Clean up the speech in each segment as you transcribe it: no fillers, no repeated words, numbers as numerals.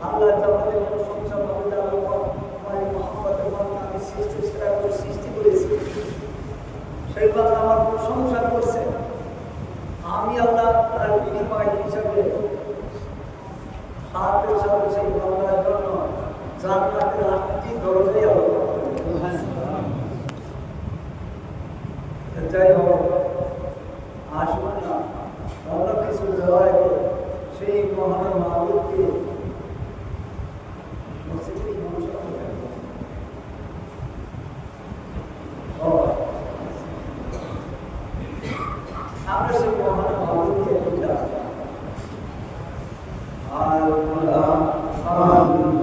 আল্লাহ তাআলার প্রশংসা করে যারা আমার মহব্বতের মধ্যে আমি সৃষ্টি করেছি সেই বান্দা আমার প্রশংসা করছে, আমি আল্লাহ তার বিনিময় হিসাবে সাথে সাথে সেই বান্দার জন্য জান্নাতের 8টি দরজাই আল্লাহ। যাই হোক, আসুন না অন্য কিছু দেওয়ার আগে সেই মহান মাহবুবকে আমরা সেই মহান মাহবুবকে আল্লাহ আল্লাহ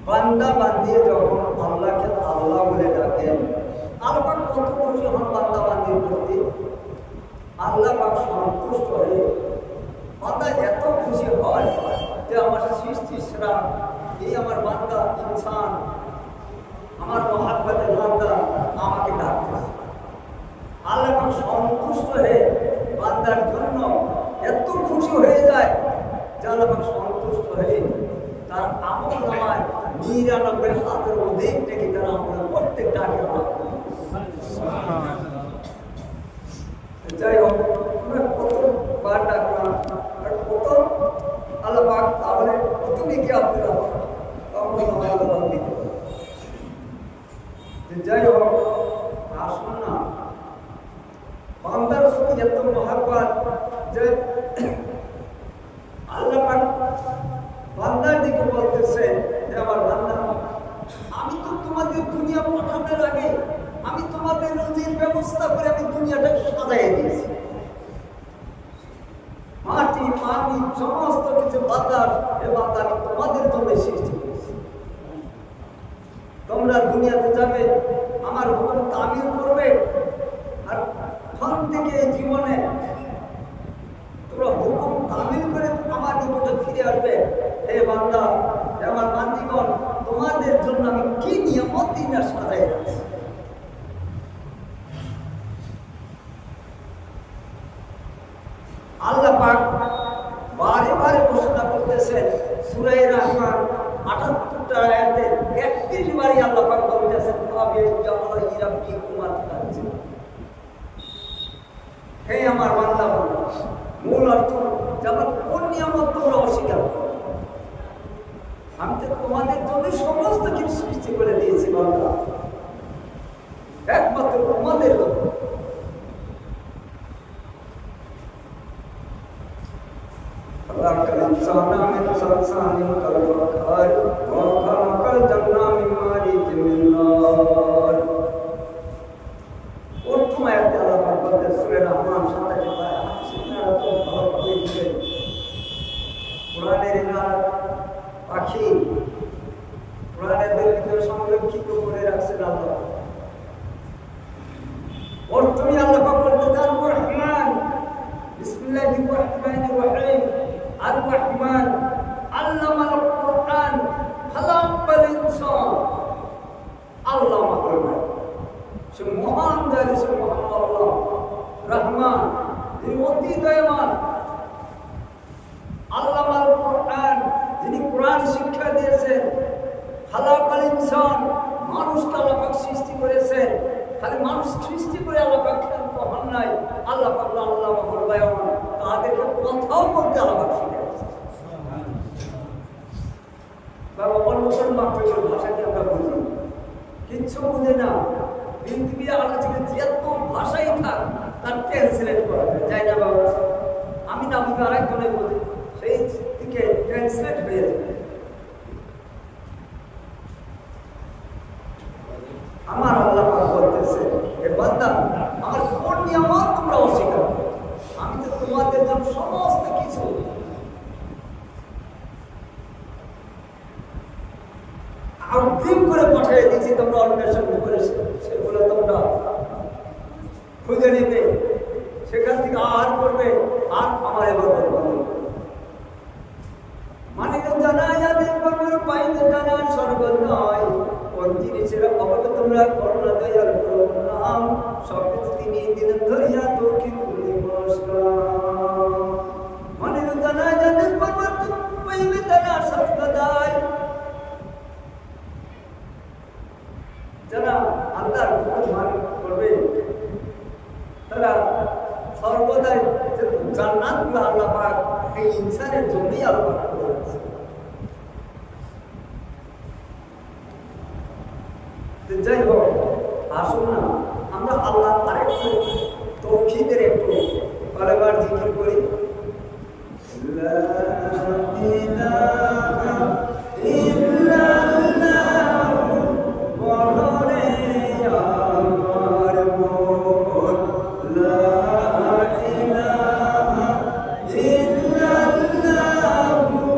বান্দা বান্দিয়ে যখন আল্লাহকে আল্লাহ বলে ডাকেন, আল্লাহ কত খুশি হন বান্দা বান্দির প্রতি। আল্লাহ পাক সন্তুষ্ট হয়ে বান্দা এত খুশি হয় যে আমার সৃষ্টি সেরা এই আমার বান্দা ইনসান, আমার মহাব্বতের বান্দা আমাকে ডাকতেছে। আল্লাহ পাক সন্তুষ্ট হয়ে বান্দার জন্য এত খুশি হয়ে যায় যে আল্লাহ পাক সন্তুষ্ট হয়ে তার আমল নামায় 99 হাতের অধিক থেকে তারা আমরা প্রত্যেক ডাকে যাই হোক, আমরা কতবার ডাকলাম আর কত আল্লাহ পাক তাহলে কত লিখে আপনারা যাই হোক, আসুন না বান্দার প্রতি এত মহাব্বত যে আল্লাহ পাক বান্দার দিকে বলতেছে যে আমার বান্দা, আমি তো তোমাদের দুনিয়া পাঠানোর আগে ব্যবস্থা করে আমি দুনিয়াটাকে সাজাই দিয়েছি। মাটি পানি সমস্ত কিছু বাতাস এ বাতাস আমি তোমাদের জন্য সৃষ্টি করেছি। তোমরা দুনিয়াতে যাবে, আমার হুকুম তামিল করবে, আর ওখান থেকে জীবনে তোমরা হুকুম তামিল করে আমার নিকটে ফিরে আসবে। হে বান্দা, হে আমার বান্দিগণ, তোমাদের জন্য আমি কি নিয়ামত দিন সাজাই রাখছি। আল্লাহ পাক বারে বারে ঘোষণা করতেছেন সূরা রহমান ৭৮টা আয়াতে ৩১ বারই আল্লাহ পাক বলতেছেন হে আমার বান্দা, মূল অর্থ যেমন কোন নিয়ামত তোমরা অস্বীকার করো। আমি তো তোমাদের জন্য সমস্ত কিছু সৃষ্টি করে দিয়েছি বান্দা, একমাত্র তোমাদের জন্য। خلق الإنسان من صلصال كالفخار وخلق الجنة من مارج من نار। প্রথম আয়াতে আল্লাহ পাক বলতেন সূরা রহমান ২৭ পারা, আপনারা তো ভালো করে দিবেন। কোরআনের পাখি, কোরআনের ভিতরে সংরক্ষিত করে রাখছেন আল্লাহ। প্রথমে আল্লাহ পাক বলতেন রহমান, বিসমিল্লাহির রহমানির রহিম, আর রহমান আল্লামাল কোরআন খালাকাল ইনসান। আল্লাহ মাহবুব সে মহান দয়ালু, সে মহান আল্লাহ রহমান, তিনি অতি দয়াবান। আল্লামাল কোরআন, যিনি কোরআন শিক্ষা দিয়েছেন। খালাকাল ইনসান, মানুষকে আল্লাহ পাক সৃষ্টি করেছেন। খালি মানুষ সৃষ্টি করে আল্লাহ পাক ক্ষান্ত হন নাই। আল্লাহ পাক আল্লাহ মাহবুব দয়াবান, তাদেরকে কথাও বলতে আল্লাহ পাক শিখিয়েছেন। বাবা অন্য বাক্যের ভাষাকে আমরা বুঝি, কিচ্ছু বুঝে না। পৃথিবীর আলোচনা যত ভাষাই থাক তার ট্রান্সলেট করা যায় না বাবা। আমি না বুঝে আরেকজনে বলি, সেই দিকে ট্রান্সলেট হয়ে যাবে। আমার আল্লাহ পাক বলতেছে, হে বান্দা, আমার কোন নিয়ামত তোমরা অস্বীকার করো? আমি তো তোমাদের জন্য সমস্ত কিছু অগ্রিম করে পাঠিয়ে দিয়েছি। তোমরা অন্বেষণ করে সেগুলো তোমরা খুঁজে নিবে, সেখান থেকে আহার করবে, আর আমার এবার মানে জানা যাদের কর্মের পাইতে জানা সর্বদ নয়। কোন জিনিসের অভাবে তোমরা করোনা দয়ার নাম, সব তিনি দিন ধরিয়া তোকে নমস্কার। মানে জানা যাদের কর্মের পাইবে জানা সর্বদাই, যারা আল্লাহর হুকুম করবে তারা সর্বদাই জান্নাতগুলো আল্লাহ পাক এই ইনসানের জন্যই আল্লাহ পাক করেছে। যাই হোক, আসুন না আমরা আল্লাহ আরেকটু তৌহিদের একটু বারবার জিকির করি। লা ইলাহা ইল্লাল্লাহ বলরে আমার মন, লা ইলাহা ইল্লাল্লাহ বলরে আমার মন, লা ইলাহা ইল্লাল্লাহ বলরে আমার মন।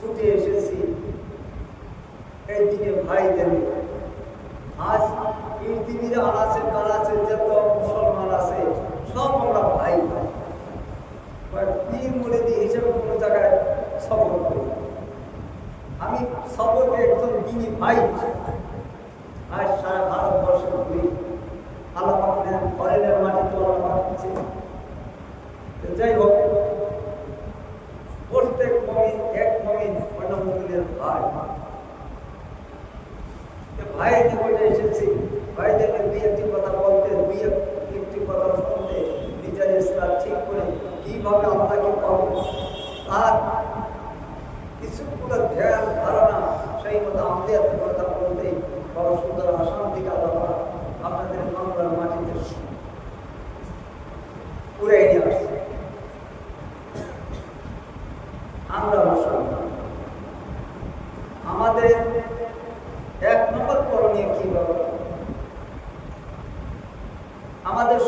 ছুটে এসেছি এইদিকে ভাইদের। আজ পৃথিবীর আনাচে কানাচে যত মুসলমান আছে সব আমরা ভাই ভাই। পীর মুরিদি হিসেবে কোনো জায়গায় সবর করি। আমি সবরকে একজন দিনী ভাই আজ সারা ভারতবর্ষে ঘুরি। আল্লাহ পাকের ফরেনের মাটিতে আল্লাহ পাক দিচ্ছে। যাই হোক, প্রত্যেক মুমিন এক মুমিন অন্য মুমিনের ভাই। ভাইয়ের নিকটে এসেছি, ভাইদেরকে দুই একটি কথা বলতে, দুই একটি কথা শুনতে, নিজের ইসলাম ঠিক করে কিভাবে আল্লাহকে পাবো আর কিছুগুলো ধ্যান ধারণা সেই মতো আমাদের কথা বলতেই বড় সুন্দর আসাম থেকে আল্লাহ আপনাদের বাংলার মাটিতে উড়ে নিয়ে আসছে। আমরা মুসলমান, আমাদের এক নম্বর করণীয় কি বাবা? আমাদের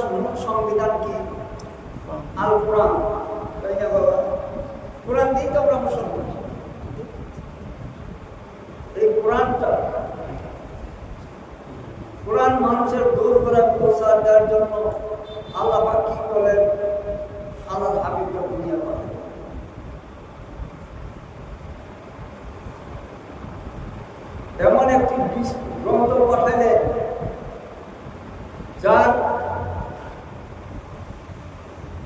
সংবিধান কি? আল কোরআন, তাই না বাবা? কোরআন দিয়ে তো আমরা মুসলমান। এই কোরআনটা, কোরআন মানুষের দূর করে প্রচার দেওয়ার জন্য আল্লাহ পাক কি বলেন? আল্লাহ হাবিবকে দুনিয়া পাঠান। এমন একটি গ্রন্থ পাঠালে যার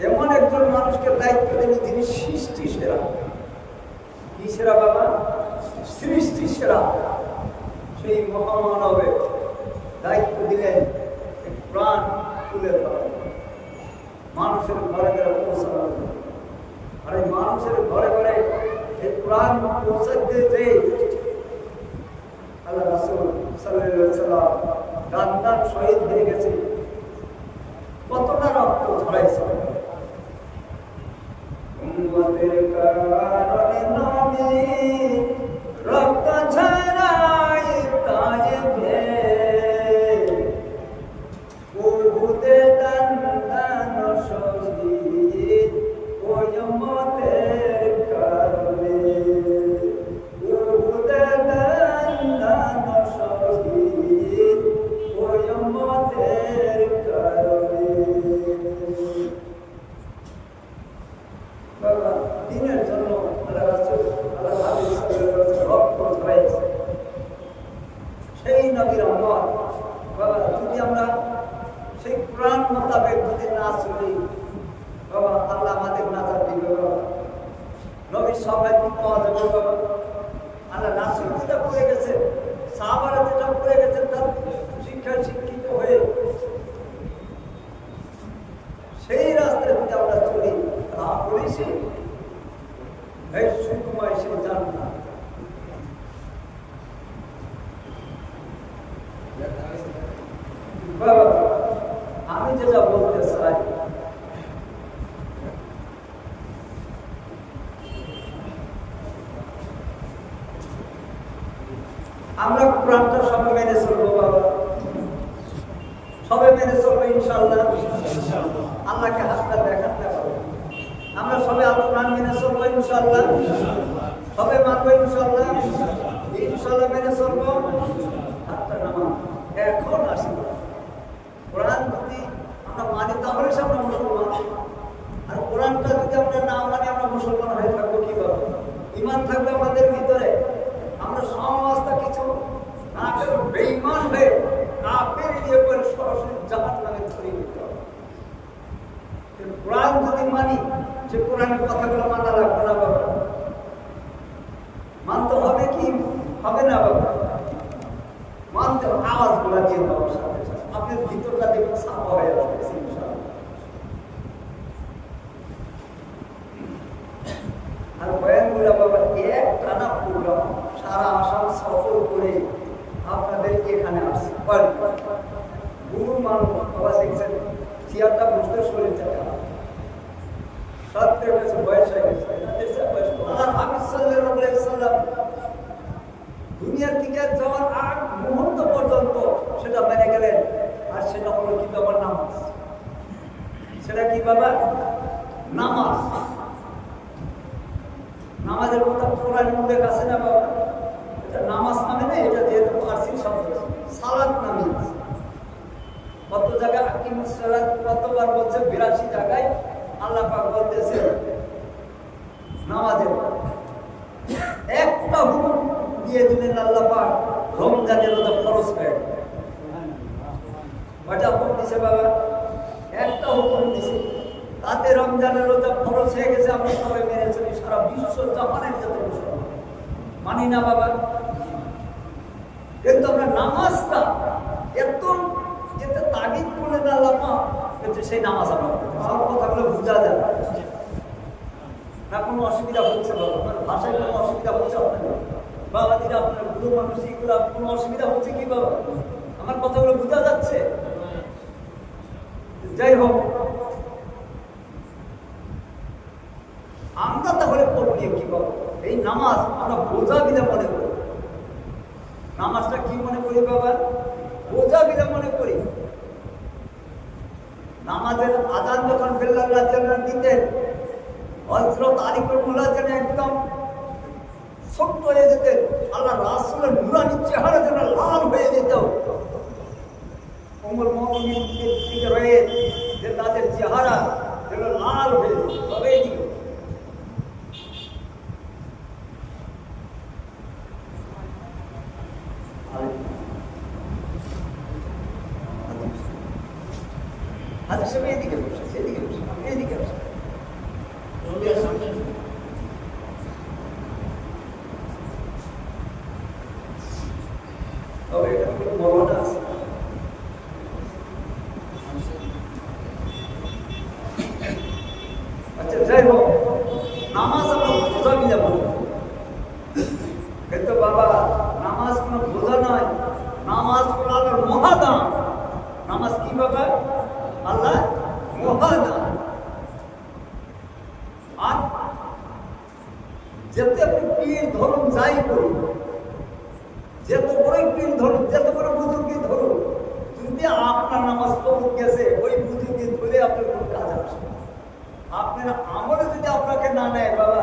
এমন একজন মানুষকে দায়িত্ব দেন যিনি সৃষ্টি সেরা। কি সেরা বাবা? সৃষ্টি সেরা। সেই মহামানবে দায়িত্ব দিলেন প্রাণ তুলে ধরা, মানুষের ঘরে ঘরে পৌঁছানো। আর এই মানুষের ঘরে ঘরে এই প্রাণ পৌঁছাতে যে আল্লাহ রাসূল সাল্লাল্লাহু আলাইহি ওয়াসাল্লাম গান্ধার শহীদ হয়ে গেছে, কতটা রক্ত ঝরাইছে। উম্মতের কারণে নবী রক্ত ঝরাই কাজে উহুদে দান শহীদ ওই উম্মতের কারণে, উহুদে দান শহীদ ওই উম্মতের কারণে। বাবা দিনের জন্য আল্লাহ রাসূল আল্লাহ হাবিব সাল্লাল্লাহু আলাইহি ওয়াসাল্লাম রক্ত ঝরাইছে। সেই নবীর উম্মত বাবা, যদি আমরা সেই কোরআন মোতাবেক যদি না চলি বাবা, আল্লাহ আমাদের নাজাত দিবে বাবা। নবীর সবাই পাওয়া যাবে বাবা। আল্লাহ রাসূল যেটা করে গেছে, সাহাবারা যেটা করে গেছে, তার শিক্ষায় শিক্ষিত হয়ে সেই রাস্তায় যদি আমরা চলি, তা বলেছি এই সুকুমায় সে জান্নাত। বাবা আমি যেটা বলতে চাই, আমরা কোরআনটা সবে মেনে চলবো বাবা, সবে মেনে চলবো ইনশাআল্লাহ। আল্লাহকে হাতটা দেখাতে হবে। আমরা সবে আল কোরআন মেনে চলবো ইনশাআল্লাহ, সবে মানবো ইনশাআল্লাহ, ইনশাআল্লাহ মেনে চলবো। হাতটা নামা এখন আসি। কোরআন যদি আমরা মানি তাহলে আমরা মুসলমান, আর কোরআনটা যদি আমরা না মানি আমরা মুসলমান হয়ে থাকবো কিভাবে? ঈমান থাকবে আমাদের ভিতরে, আমরা সমস্ত কিছু না করে বেঈমান হয়ে কাফের দিয়ে করে সরাসরি জাহান্নামে ছড়িয়ে দিতে হবে। কোরআন যদি মানি, যে কোরআনের কথাগুলো মানা লাগবে না বাবা, মানতে হবে কি হবে না বাবা? মানতে আওয়াজগুলো দিয়ে বাবার সাথে আপনার ভিতরটা দেখুন সাফা হয়ে আসবে ইনশাআল্লাহ। আর বয়ানগুলো বাবা এক টানা প্রোগ্রাম, সারা আসাম সফর করে আপনাদের এখানে আসছে। গুরু মানুষ বাবা দেখছেন চেয়ারটা বুঝতে শরীর চায় সত্যি হয়েছে, বয়স হয়ে গেছে। আর হাবিব সাল্লাল্লাহু আলাইহি ওয়াসাল্লাম দুনিয়ার থেকে যাওয়ার আগ মুহূর্ত পর্যন্ত সেটা মেনে গেলেন। আর সেটা হলো কি বাবা? নামাজ। সেটা কি বাবা? নামাজ। নামাজের কথা কোরআনে উল্লেখ আছে না বাবা? এটা নামাজ নামে না, এটা যেহেতু ফার্সি শব্দ, সালাত নামে। কত জায়গায় আকিমুস সালাত কতবার বলছে? 82 জায়গায় আল্লাহ পাক বলতেছে নামাজের একটা হুকুম দিয়ে দিলেন আল্লাহ পাক, রমজানের রোজা ফরজ করে। কয়টা হুকুম দিছে বাবা? একটা হুকুম দিছে, তাতে রমজানের রোজা ফরজ হয়ে গেছে। আমরা সবাই মেনে চলি, সারা বিশ্ব জাহানের যত মুসলমান মানি না বাবা। কিন্তু আমরা নামাজটা এত এতে তাগিদ করলেন আল্লাহ পাক, কিন্তু সেই নামাজ আমরা আমার কথাগুলো বোঝা যায় না? কোনো অসুবিধা হচ্ছে বাবা? আপনার ভাষায় কোনো অসুবিধা হচ্ছে আপনার বাবা দিদি, আপনার গুরু মানুষ, এইগুলো কোনো অসুবিধা হচ্ছে কি বাবা? আমার কথাগুলো বোঝা যাচ্ছে? যাই হোক, আমরা তাহলে পড়ি কি বাবা? এই নামাজ আমরা বোঝা বিধা মনে করি। নামাজটা কি মনে করি বাবা? বোঝা বিধা মনে করি। নামাজের আযান যখন বেলাল রাদিয়াল্লাহু আনহু দিতেন, হযরত আলী কারামাল্লাহু যেন একদম ছোট্ট হয়ে যেতেন, আল্লাহ রাসূলের নূরানি চেহারা যেন লাল হয়ে যেত। উম্মুল মুমিনিনের দিকে রয়ে যে তাদের চেহারা যেন লাল হয়ে যেত। তবে এদিকে এদিকে বসে, এদিকে বসে, এদিকে বসে। তবে এটা কোনো বড়টা আছে। আচ্ছা, যাই হোক, নামাজ আমরা বোঝা বিধা বলি, কিন্তু বাবা নামাজ কোনো বোঝা নয়। নামাজ হলো আল্লাহর মহাদান। নামাজ কি বাবা? আল্লাহ মহাদান। আর যেতে আপনি পীর ধরুন, যাই করুন, যত বড়ই পীর ধরুন, যত বড় বুজুর্গি ধরুন, যদি আপনার নামাজ কবুল গেছে, ওই বুজুর্গি ধরে আপনার কোনো কাজ আসবে। আপনার আমলে যদি আপনাকে না নেয় বাবা,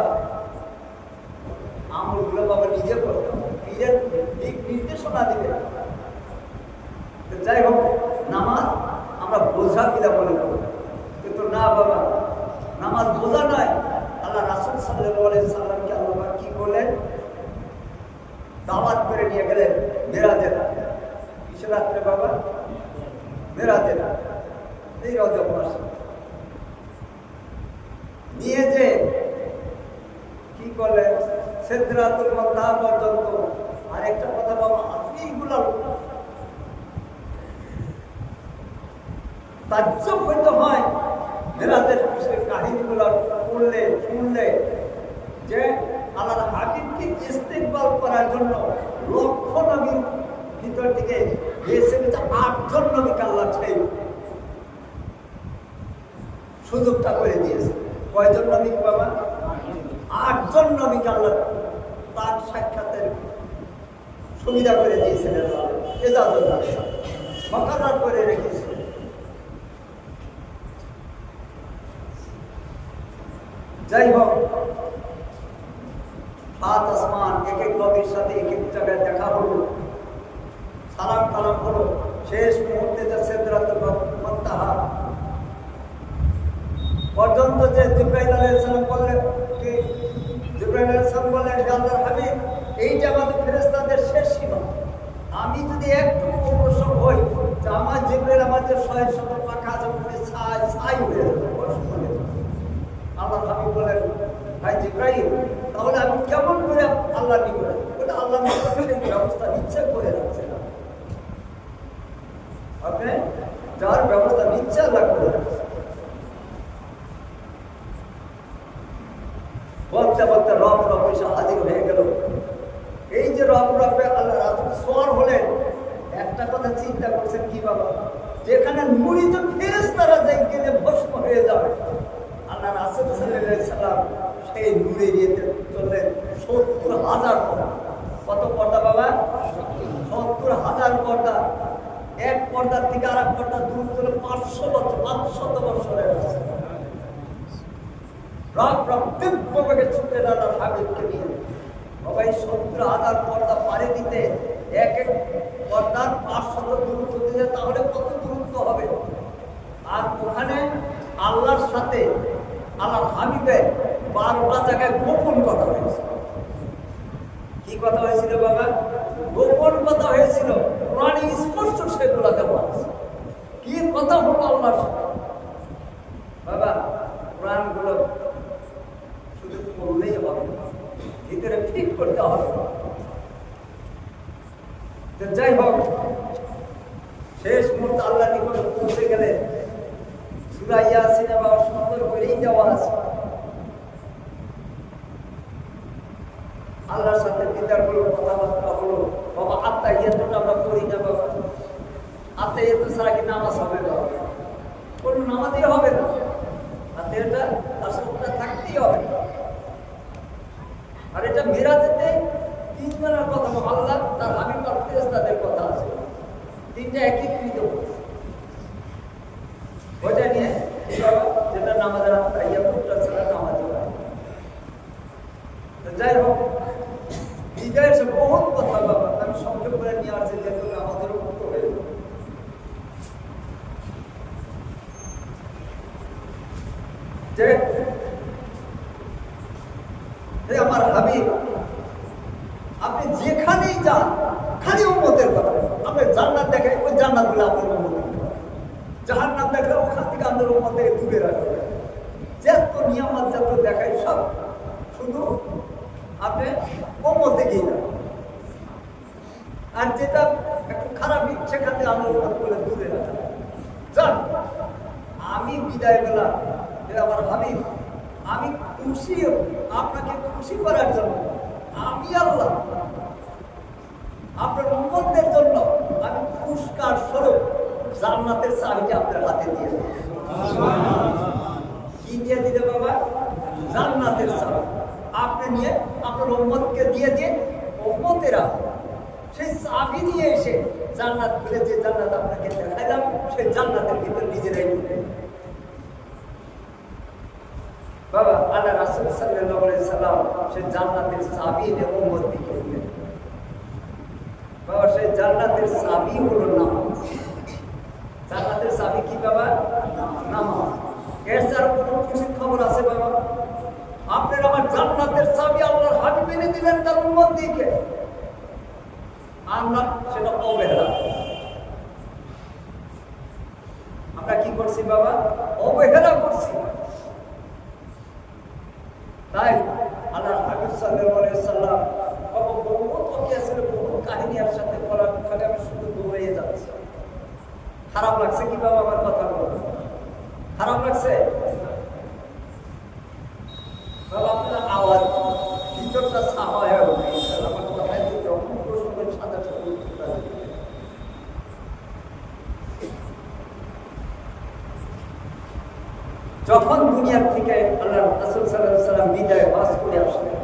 আমলগুলো বাবা নিজে করতে হবে, পীরের দিক নির্দেশনা দিবে। যাই হোক, নামাজ আমরা বোঝা কিনা মনে করি, কিন্তু না বাবা, নামাজ বোঝা নয়। আল্লাহ রাসূল সাল্লাল্লাহু আলাইহি সাল্লামকে আল্লাহ কি করলেন? দাওয়াত করে নিয়ে গেলেন মেরাজের রাতে। কিসের রাত্রে বাবা? মেরাজের রাতে, এই রজব মাসে নিয়ে যে কি করলেন? সিদরাতুল মুনতাহা পর্যন্ত। আরেকটা কথা বাবা, আপনি এইগুলো তাজ্জব হইতে হয় মেরাজের কাহিনীগুলো পড়লে শুনলে, যে আল্লাহর হাবিবকে ইস্তেকবাল করার জন্য লক্ষ নবীর ভিতর থেকে বেছে বেছে 8 জন নবীকে আল্লাহ সেই সুযোগটা করে দিয়েছে। কয়জন নবী বাবা? 8 জন নবীকে আল্লাহ তার সাক্ষাতের সুবিধা করে দিয়েছিলেন, এজাজত মাকারার করে রেখেছিলেন। যাই হোক, 7 আসমান, এক এক নবীর সাথে এক এক জায়গায় দেখা হলো, সালাম কালাম হলো। শেষ মুহূর্তে যে সিদরাতুল মুনতাহা পর্যন্ত যে জিবরাইল আলাইহিস সালাম বললেন, কি জিবরাইল আলাইহিস সালাম বললেন, হে আল্লাহর হাবিব, এইটা আমাদের ফেরেশতাদের শেষ সীমা। আমি যদি একটু অগ্রসর হই, যে আমার জিবরাইল আমাদের 600 পাখা আছে, ছাই হয়ে যাবে। আল্লাহর হাবিব বলেন, ভাই জিবরাইল, তাহলে আমি কেমন করে আল্লাহর নিকটে? ওটা আল্লাহর নিকটে ব্যবস্থা ইচ্ছা করে রাখছে না, আপনি যার ব্যবস্থা ইচ্ছা আল্লাহ করে রাখছে। বলতে বলতে রব এসে হাজির হয়ে গেল। এই যে রবে আল্লাহ রাসূল সওয়ার হলেন, একটা কথা চিন্তা করছেন কি বাবা, যেখানে মুরিদ ফেরেশতারা যাই গেলে ভস্ম হয়ে যাবে, আল্লাহ রাসূল সাল্লাল্লাহু আলাইহি সাল্লাম সেই নূরে নিতে চললেন 70,000 পর্দা। কত পর্দা বাবা? 70,000 পর্দা। এক পর্দার থেকে আর এক পর্দা দূর করে 500 বছর, 500 বছরের রাস্তা। রব দিব্যভাবে ছুটে করলেন আল্লাহ হাবিবকে নিয়ে। সবাই 70,000 পর্দা পাড়ি দিতে এক এক পর্দার 500 দূরত্ব দিলে তাহলে কত দূরত্ব হবে। আর ওখানে আল্লাহর সাথে আল্লাহর হাবিবের 12টা জায়গায় গোপন কথা হয়েছিল। কি কথা হয়েছিল বাবা? গোপন কথা হয়েছিল। কোরআনে স্পষ্ট সেগুলো দেওয়া আছে। কি কথা হলো আল্লাহর সাথে বাবা? কোরআনগুলো শুধু পড়লেই হবে, ভিতরে ফিট করতে হবে। যাই হোক, শেষ মুহূর্তে আল্লাহ নিকটে পৌঁছে গেলে সূরা ইয়াসিনে বাবা সুন্দর করেই দেওয়া আছে। আল্লাহর সাথে দিদার হলো, কথাবার্তা হলো। বাবা আত্মাহিয়াতুটা আমরা পড়ি না বাবা। আত্মাহিয়াতু ছাড়া কি নামাজ হবে না? কোন নামাজই হবে না। আত্মাহিয়াতটা আসলটা থাকতেই হবে। আর এটা মিরাজেতে 3 জনের কথা, আল্লাহ তার হাবিব আর ফেরেশতাদের কথা আছে। 3টা একীকৃত ওইটা নিয়ে যেটা নামাজের আত্মাহিয়াতুটা ছাড়া নামাজই হয়। যাই হোক, বিদায়ের সে বহুত কথা বাবা আমি সংক্ষেপ করে নিয়ে আসছি, যেহেতু আমাদেরও মুক্ত হয়ে গেল। যে আমার হাবিব, আপনি যেখানেই যান খালি উম্মতের কথা। আপনি জান্নাত দেখেন, ওই জান্নাত গুলো আপনার উম্মতের, জাহান্নাম দেখলে ওখান থেকে আপনার উম্মত থেকে দূরে রাখবেন। যত নিয়ামত যত দেখায় সব শুধু আপনি উম্মত থেকেই যান। আর যেটা একটু খারাপ সেখান থেকে আমরা উম্মত বলে দূরে রাখা যান। আমি বিদায় বেলা আমার হাবিব, আমি খুশি, আপনাকে খুশি করার জন্য আমি আল্লাহ আপনার উম্মতদের জন্য আমি পুরস্কার স্বরূপ জান্নাতের চাবিটা আপনার হাতে দিয়ে দিই। কি দিয়ে দিলে বাবা? জান্নাতের চাবি আপনি নিয়ে আপনার উম্মতকে দিয়ে দিয়ে উম্মতেরা সেই চাবি নিয়ে এসে জান্নাত খুলে, যে জান্নাত আপনাকে দেখাইলাম সেই জান্নাতের ভিতর নিজেরাই ঢুকে বাবা। আল্লাহ রাসূল সাল্লাল্লাহু আলাইহি সাল্লাম সেই জান্নাতের চাবি নিয়ে উম্মতকে দিলেন বাবা। সেই জান্নাতের চাবি হলো নামাজ। জান্নাতের চাবি কি বাবা? নামাজ। এর আর কোনো খুশির খবর আছে বাবা? আপনার আমার জান্নাতের চাবি আল্লাহর হাবিব এনে দিলেন তার উম্মতকে। আমরা সেটা অবহেলা, আমরা কি করছি বাবা? অবহেলা করছি। তাই আল্লাহর হাবিব সাল্লাল্লাহু আলাইহি সাল্লাম বহু কাহিনী এর সাথে বলার ফলে আমি শুধু দৌড়িয়ে যাচ্ছি। খারাপ লাগছে কি বাবা আমার কথা বলো? খারাপ লাগছে বাবা? আপনার আওয়াজ ভিতরটা সাফা হয়ে উঠে আমার কথায় যখন প্রশ্নের সাথে যখন দুনিয়ার থেকে আল্লাহ রাসূল সাল্লাল্লাহু আলাইহি সাল্লাম বিদায় হজ করে আসলেন,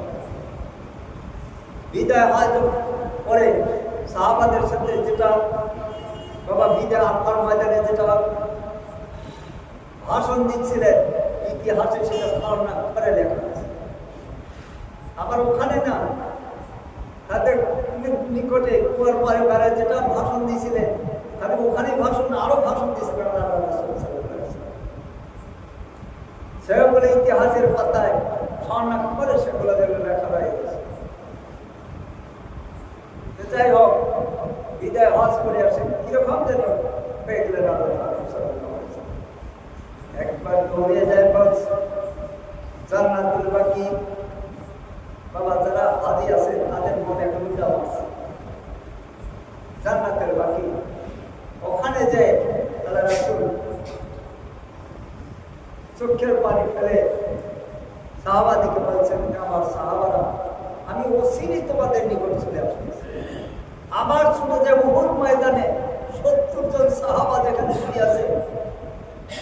বিদায় হজ পরে সাহাবাদের সাথে যেটা বাবা বিদায় আরফার ময়দানে যেটা ভাষণ দিচ্ছিলেন, ইতিহাসে সেটা ধারণা করে লেখা আছে। আবার ওখানে না তাদের নিকটে কুয়ার পারে পারে যেটা ভাষণ দিয়েছিলেন, তাহলে ওখানেই ভাষণ আরো ভাষণ দিয়েছিলেন আল্লাহ রাসূল সাল্লাল্লাহু আলাইহি ওয়াসাল্লাম। সেগুলো ইতিহাসের পাতায় স্বর্ণাক করে সেগুলো লেখা রয়ে গেছে। যাই হোক, বিদায় হজ করে আসেন কিরকম যেন পেয়ে গেলেন একবার দৌড়িয়ে যায় বস জান্নাতুল বাকি বাবা। যারা হাজি আছে তাদের মনে এখন যাওয়া আছে জান্নাতের বাকি। ওখানে যে আল্লাহ রাসূল চোখের পানি ফেলে সাহাবাদিকে বলছেন, আমার সাহাবারা আমি অচিরেই তোমাদের নিকট চলে আসতেছি। আবার শুনে যে উহুদ ময়দানে 70 জন সাহাবা যেখানে শুয়ে আছে,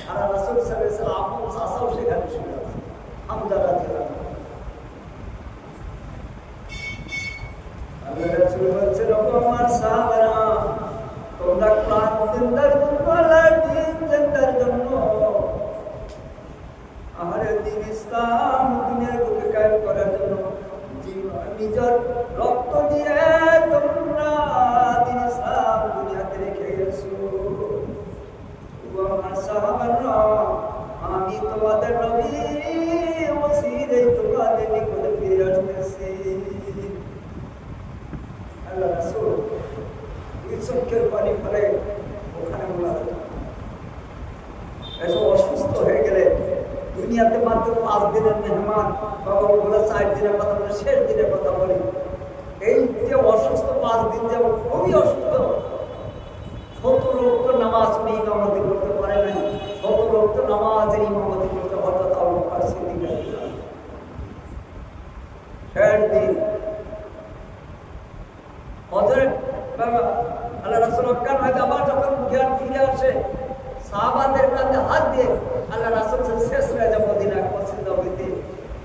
আর রাসূল সাল্লাল্লাহু আলাইহি ওয়াসাল্লাম আবু সাসাও সেখানে শুয়ে আছে, হামজা রাদিয়াল্লাহু আনহু। আল্লাহ রাসূল বলছেন, আমার সাহাবারা তোমরা প্রাণ জিন্দার জন্য, আল্লাহর দ্বীন জিন্দার জন্য, আমার দ্বীন ইসলাম দুনিয়ার বুকে কায়েম করার জন্য নিজের রক্ত দিয়ে তোমরা দিন ইসলাম দুনিয়াতে রেখে গেছো। আমার সাহাবারা, আমি তোমাদের নবী ওসিলে তোমাদের নিকটে ফিরে আসতেছি। আল্লাহ রাসূল চোখের পানি ফেলে ওখানে এসব অসুস্থ হয়ে গেলে দুনিয়াতে মাত্র 5 দিনের মেহমান, বাবা বলে 4 দিনের কথা বলে, শেষ দিনের কথা বলি। এই যে অসুস্থ 5 দিন যে খুবই অসুস্থ, 70 ওয়াক্ত নামাজ ইমামতি করতে পারে নাই, 70 ওয়াক্ত নামাজের ইমামতি করতে হঠাৎ আবু বকর সিদ্দিক রাদিয়াল্লাহু শেষ দিন হযরত বাবা আল্লাহ রাসূল অজ্ঞান হয়ে আবার যখন জ্ঞান ফিরে আসে, সাহাবাদের কাঁধে হাত দিয়ে আল্লাহ রাসূল শেষ রাজা মদিনায় মসজিদ নববীতে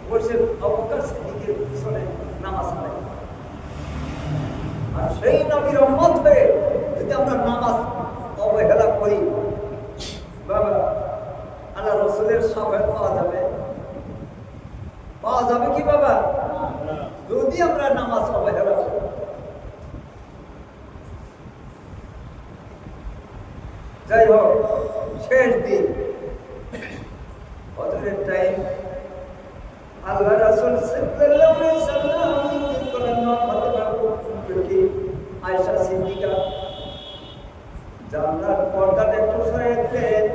বসে আবু বকর সিদ্দিকের পিছনে নামাজ পড়ে। আর সেই নবীর উম্মত হয়ে যদি আমরা নামাজ অবহেলা করি, বাবা আল্লাহ রাসূলের শাফাত পাওয়া যাবে কি বাবা? যদি আমরা নামাজ অবহেলা করি। যাই হোক, শেষ দিন ফজরের টাইম, আল্লাহ রাসূল সাল্লাল্লাহু আলাইহি সাল্লাম আয়েশা সিদ্দিকা জানলার পর্দাটা একটু সরিয়ে দিলেন,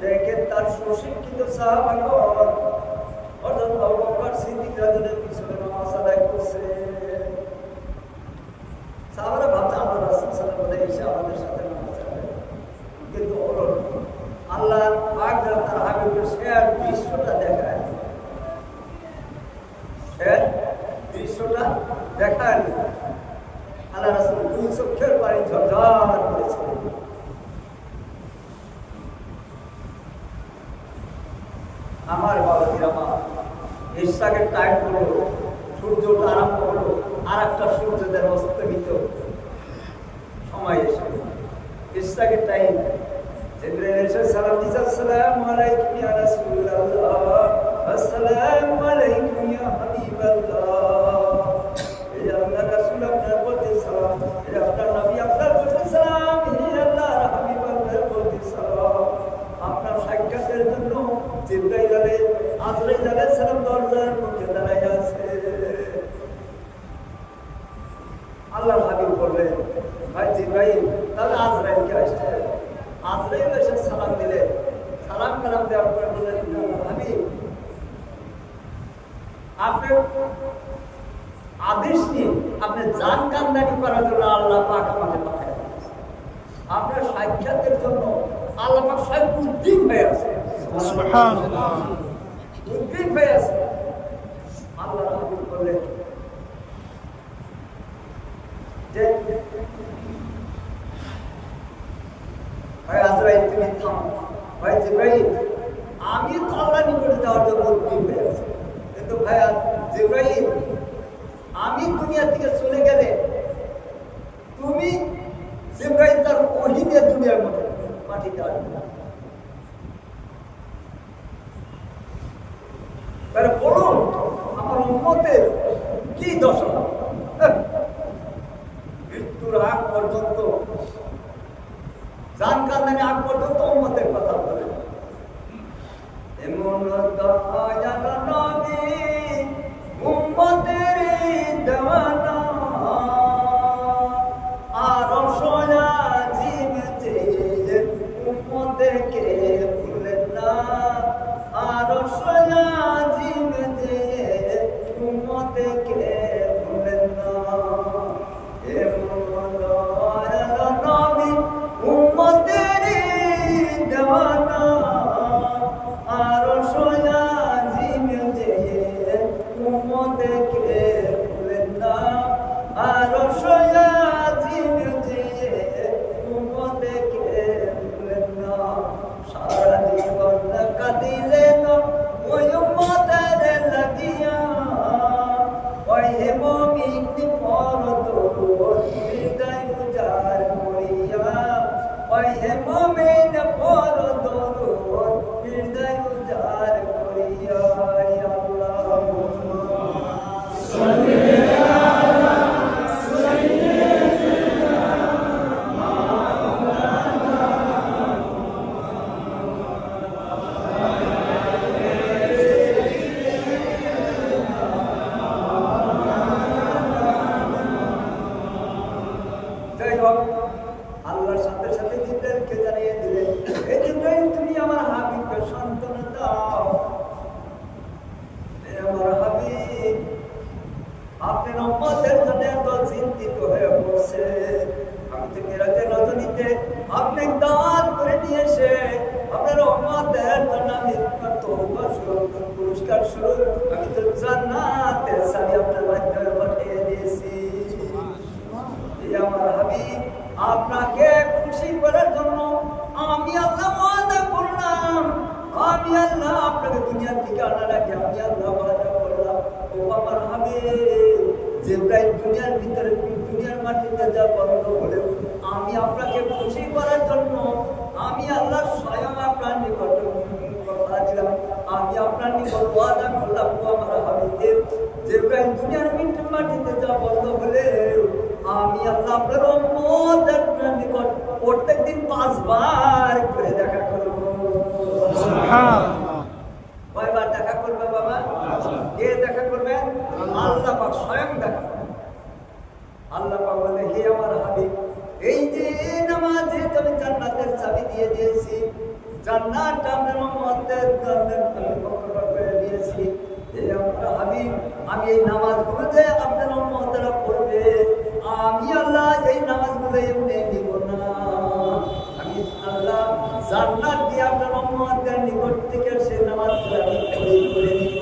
দেখেন তার সুশিক্ষিত সাহাবাগণ হযরত আবু বকর সিদ্দিক রাদিয়াল্লাহু পিছনে নামাজ আদায় করছে। সাহাবারা ভাবছে আল্লাহ রাসূল সাল্লাল্লাহু আলাইহি ওয়াসাল্লাম আমাদের সাথে নামাজ আদায়, কিন্তু আল্লাহ পাক যারা তার হাবিবের শেষ দৃশ্যটা দেখায়, শেষ দৃশ্যটা দেখায় আল্লাহ রাসূল দুই চোখের পানি ঝরঝর করেছিলেন। আমার বাবাজিরা, ইশরাকের টাইম হলো, সূর্য ওঠা আরম্ভ হলো, আর একটা সূর্যদের অস্তমিত সময় এসে ইশরাকের টাইম। জিবরাইল এসে সালাম দিয়েছে, আসসালামু আলাইকুম ইয়া রাসূলুল্লাহ, আসসালামু আলাইকুম ইয়া হাবিবাল্লাহ। এই আল্লাহর রাসূল আপনার প্রতি সালাম, এই আপনার নবী আপনার প্রতি সালাম, এই আল্লাহর হাবিব আপনার প্রতি সালাম। আপনার সাক্ষাতের জন্য জিবরাইল আজরাইল আলাইহিস সালাম দরজার মুখে দাঁড়ায় আছে। আল্লাহর হাবিব বললেন, ভাই জিবরাইল, তাহলে আজরাইলকে আসছে। আজরাইল এসে সালাম দিলে, সালাম কালাম দেওয়ার পরে বললেন, হাবিব আপনি আদেশ নিয়ে আপনি জান কান্দানি করার জন্য আল্লাহ পাক আমাকে পাঠায়, আপনার সাক্ষাতের জন্য আল্লাহ পাক সব উদ্দীন হয়ে আছে, সুবহানাল্লাহ, উদ্দীন হয়ে আছে। আল্লাহর হাবিব বললেন যে ভাই আজরাইল তুমি থামো, ভাই জিবরাইল আমি তো আল্লাহর নিকটে যাওয়ার জন্য উদ্দীন হয়ে আছি, কিন্তু ভাই জিবরাইল আমি দুনিয়া থেকে চলে গেলে তুমি জিবরাইল তার ওহী দিয়ে দুনিয়ার মধ্যে মাটিতে আসবে। তাহলে বলুন আমার উম্মতের কি দশা? মৃত্যুর আগ পর্যন্ত, জান কান্দানি আগ পর্যন্ত উম্মতের কথা বলে। এমন দয়াল নবী উম্মতের দেওয়ানা, আর সয়াজিব যে উম্মতকে ভুলেন না, আর সয়াজিব যে উম্মতকে ভুলেন না। এমন দয়াল নবী উম্মতের দেওয়ানা, আর সয়াজিব যে উম্মতকে ভুলেন না, আর সয়াজিব যে উম্মতকে ভুলেন না। সারা জীবন কাঁদিলেন ওই উম্মতের লাগিয়া, ওই মুমিন পর দরুদ হৃদয় উজাড় করিয়া, ওই মুমিন পর দরুদ হৃদয় উজাড় করিয়া। আল্লাহুম্মা সাল্লি চিন্তিত হয়ে পড়ছে। আমি তো মেরাজের রজনীতে আপনি দান করে নিয়ে এসে আপনার উম্মতের জন্য আমি তওবা স্বরূপ পুরস্কার স্বরূপ আমি তো জান্নাতের চাবি আপনার মাধ্যমে পাঠিয়ে দিয়েছি। আমার হাবিব আপনাকে খুশি করার জন্য আমি আল্লাহ ওয়াদা করলাম, আমি আল্লাহ আপনাকে দুনিয়ার থেকে আনার আগে আমি আল্লাহ ওয়াদা করলাম, ও আমার হাবিব জিবরাইল দুনিয়ার ভিতরে দুনিয়ার মাটিতে যা বন্ধ হলেও আমি আপনাকে খুশি করার জন্য আমি আল্লাহ স্বয়ং আপনার নিকট কথা দিলাম, আমি আপনার নিকট ওয়াদা করলাম, ও আমার হাবিব জিবরাইল দুনিয়ার মাটিতে যা বন্ধ হলেও আমি আল্লাহ আপনার উম্মতের নিকট প্রত্যেকদিন 5 বার করে দেখা করব। সুবহানাল্লাহ। কয়বার দেখা করবে বাবা? কে দেখা করবে? আল্লাহ পাক স্বয়ং দেখা করবে। আল্লাহ পাক বলে, হে আমার হাবিব, এই যে নামাজে তুমি জান্নাতের চাবি দিয়ে দিয়েছি, জান্নাত আপনার উম্মতের জন্য পক্ষ করে দিয়েছি। হে আমার হাবিব, আমি এই নামাজগুলো যে আপনার উম্মতেরা পড়বে, আমি আল্লাহ এই নামাজগুলো এমনি নিব না, আমি আল্লাহ জান্নাত দিয়ে আপনার উম্মতের নিকট থেকে সেই নামাজগুলো আমি করে নিব।